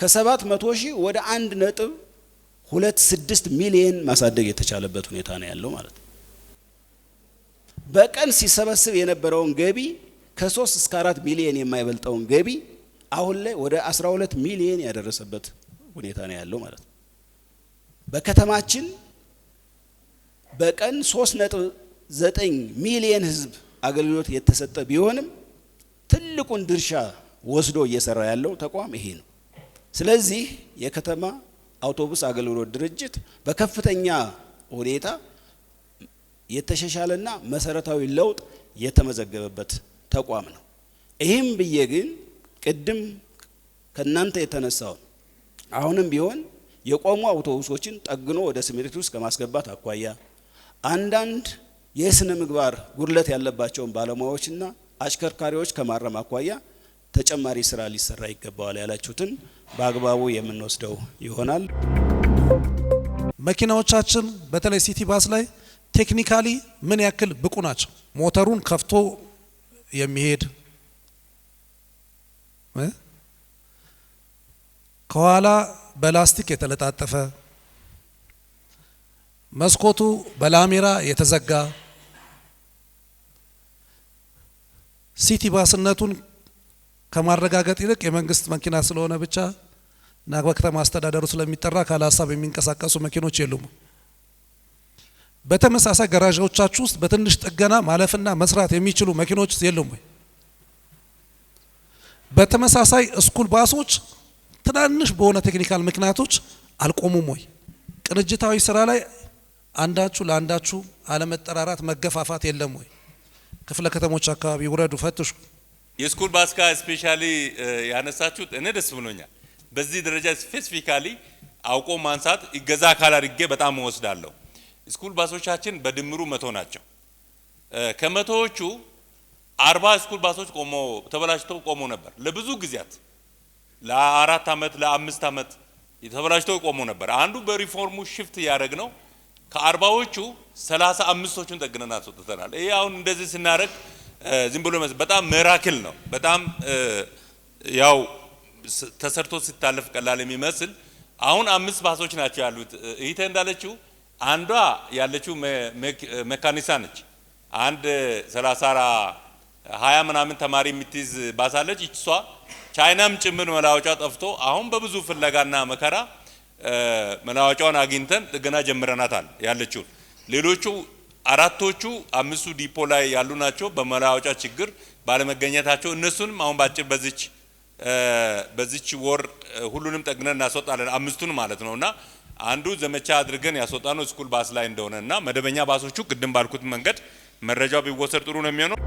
ከ700,000 ወደ 1.26 ሚሊዮን ማሳደግ የተቻለበት ሁኔታ ነው ያለው ማለት ነው። በቀን ሲሰበስብ የነበረውን ገቢ ከ3 እስከ 4 ሚሊዮን የማይበልጠውን ገቢ አሁን ላይ ወደ 12 ሚሊዮን ያደረሰበት ሁኔታ ነው ያለው ማለት ነው። በከተማችን በቀን 3.9 ሚሊዮን ህዝብ አገልግሎት የተሰጠ ቢሆንም ትልቁን ድርሻ ወስዶ እየሰራ ያለው ተቋም ይሄ ነው። ስለዚህ የከተማ አውቶቡስ አገልግሎት ድርጅት በከፍተኛ ሁኔታ የተሻሻለና መሰረታዊ ለውጥ የተመዘገበበት ተቋም ነው። ይህም ብዬ ግን ቅድም ከናንተ የተነሳው አሁንም ቢሆን የቆሙ አውቶቡሶችን ጠግኖ ወደ ስምሪት ውስጥ ከማስገባት አኳያ አንዳንድ የስነ ምግባር ጉድለት ያለባቸውን ባለሙያዎችና አሽከርካሪዎች ከማረም አኳያ ተጨማሪ ስራ ሊሰራ ይገባዋል ያላችሁትን በአግባቡ የምንወስደው ይሆናል። መኪናዎቻችን በተለይ ሲቲ ባስ ላይ ቴክኒካሊ ምን ያክል ብቁ ናቸው? ሞተሩን ከፍቶ የሚሄድ ከኋላ በላስቲክ የተለጣጠፈ መስኮቱ በላሜራ የተዘጋ ሲቲ ባስነቱን ከማረጋገጥ ይልቅ የመንግስት መኪና ስለሆነ ብቻ እና በከተማ አስተዳደሩ ስለሚጠራ ካለ ሀሳብ የሚንቀሳቀሱ መኪኖች የሉም። በተመሳሳይ ጋራዦቻችሁ ውስጥ በትንሽ ጥገና ማለፍና መስራት የሚችሉ መኪኖች የሉም ወይ? በተመሳሳይ ስኩል ባሶች ትናንሽ በሆነ ቴክኒካል ምክንያቶች አልቆሙም ወይ? ቅንጅታዊ ስራ ላይ አንዳችሁ ለአንዳችሁ አለመጠራራት መገፋፋት የለም ወይ? ክፍለ ከተሞች አካባቢ ውረዱ፣ ፈትሹ። የስኩል ባስ ጋር ስፔሻሊ ያነሳችሁት እኔ ደስ ብሎኛል። በዚህ ደረጃ ስፔሲፊካሊ አውቆ ማንሳት ይገዛ አካል አድርጌ በጣም ወስዳለሁ። ስኩል ባሶቻችን በድምሩ 100 ናቸው። ከመቶዎቹ 40 ስኩል ባሶች ተበላሽተው ቆሞ ነበር ለብዙ ጊዜያት፣ ለ4 አመት ለ5 አመት ተበላሽተው ቆሞ ነበር። አንዱ በሪፎርሙ ሽፍት ያደረግ ነው። ከ40ዎቹ 35ቶቹን ጠግነን አስወጥተናል። ይሄ አሁን እንደዚህ ስናደርግ ዝም ብሎ በጣም ሚራክል ነው። በጣም ያው ተሰርቶ ሲታለፍ ቀላል የሚመስል አሁን 5 ባሶች ናቸው ያሉት። እህቴ እንዳለችው አንዷ ያለችው መካኒሳ ነች። አንድ 20 ምናምን ተማሪ የምትይዝ ባሳለች። እሷ ቻይናም ጭምር መላወጫ ጠፍቶ አሁን በብዙ ፍለጋና መከራ መላወጫውን አግኝተን ጥገና ጀምረናታል ያለችው። ሌሎቹ 4ቶቹ 5ቱ ዲፖ ላይ ያሉ ናቸው በመላወጫ ችግር ባለመገኘታቸው። እነሱንም አሁን ባጭር በዚች ወር ሁሉንም ጠግነን እናስወጣለን፣ 5ቱን ማለት ነውና አንዱ ዘመቻ አድርገን ያስወጣነው ስኩል ባስ ላይ እንደሆነና መደበኛ ባሶቹ ቅድም ባልኩት መንገድ መረጃው ቢወሰድ ጥሩ ነው የሚሆነው።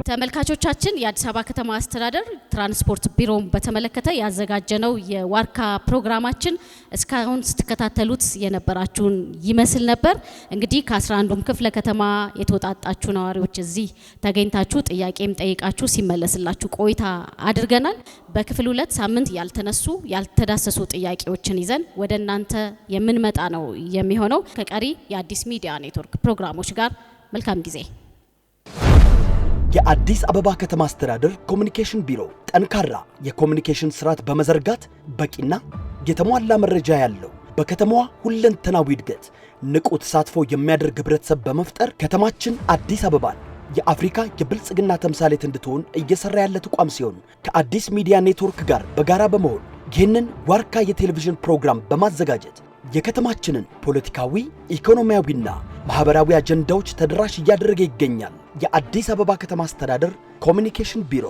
ተመልካቾቻችን የአዲስ አበባ ከተማ አስተዳደር ትራንስፖርት ቢሮን በተመለከተ ያዘጋጀነው የዋርካ ፕሮግራማችን እስካሁን ስትከታተሉት የነበራችሁን ይመስል ነበር። እንግዲህ ከ11ዱም ክፍለ ከተማ የተወጣጣችሁ ነዋሪዎች እዚህ ተገኝታችሁ ጥያቄም ጠይቃችሁ ሲመለስላችሁ ቆይታ አድርገናል። በክፍል 2 ሳምንት ያልተነሱ ያልተዳሰሱ ጥያቄዎችን ይዘን ወደ እናንተ የምንመጣ ነው የሚሆነው። ከቀሪ የአዲስ ሚዲያ ኔትወርክ ፕሮግራሞች ጋር መልካም ጊዜ። የአዲስ አበባ ከተማ አስተዳደር ኮሚኒኬሽን ቢሮ ጠንካራ የኮሚኒኬሽን ስርዓት በመዘርጋት በቂና የተሟላ መረጃ ያለው በከተማዋ ሁለንተናዊ እድገት ንቁ ተሳትፎ የሚያደርግ ህብረተሰብ በመፍጠር ከተማችን አዲስ አበባን የአፍሪካ የብልጽግና ተምሳሌት እንድትሆን እየሰራ ያለ ተቋም ሲሆን ከአዲስ ሚዲያ ኔትወርክ ጋር በጋራ በመሆን ይህንን ዋርካ የቴሌቪዥን ፕሮግራም በማዘጋጀት የከተማችንን ፖለቲካዊ፣ ኢኮኖሚያዊና ማህበራዊ አጀንዳዎች ተደራሽ እያደረገ ይገኛል። የአዲስ አበባ ከተማ አስተዳደር ኮሚኒኬሽን ቢሮ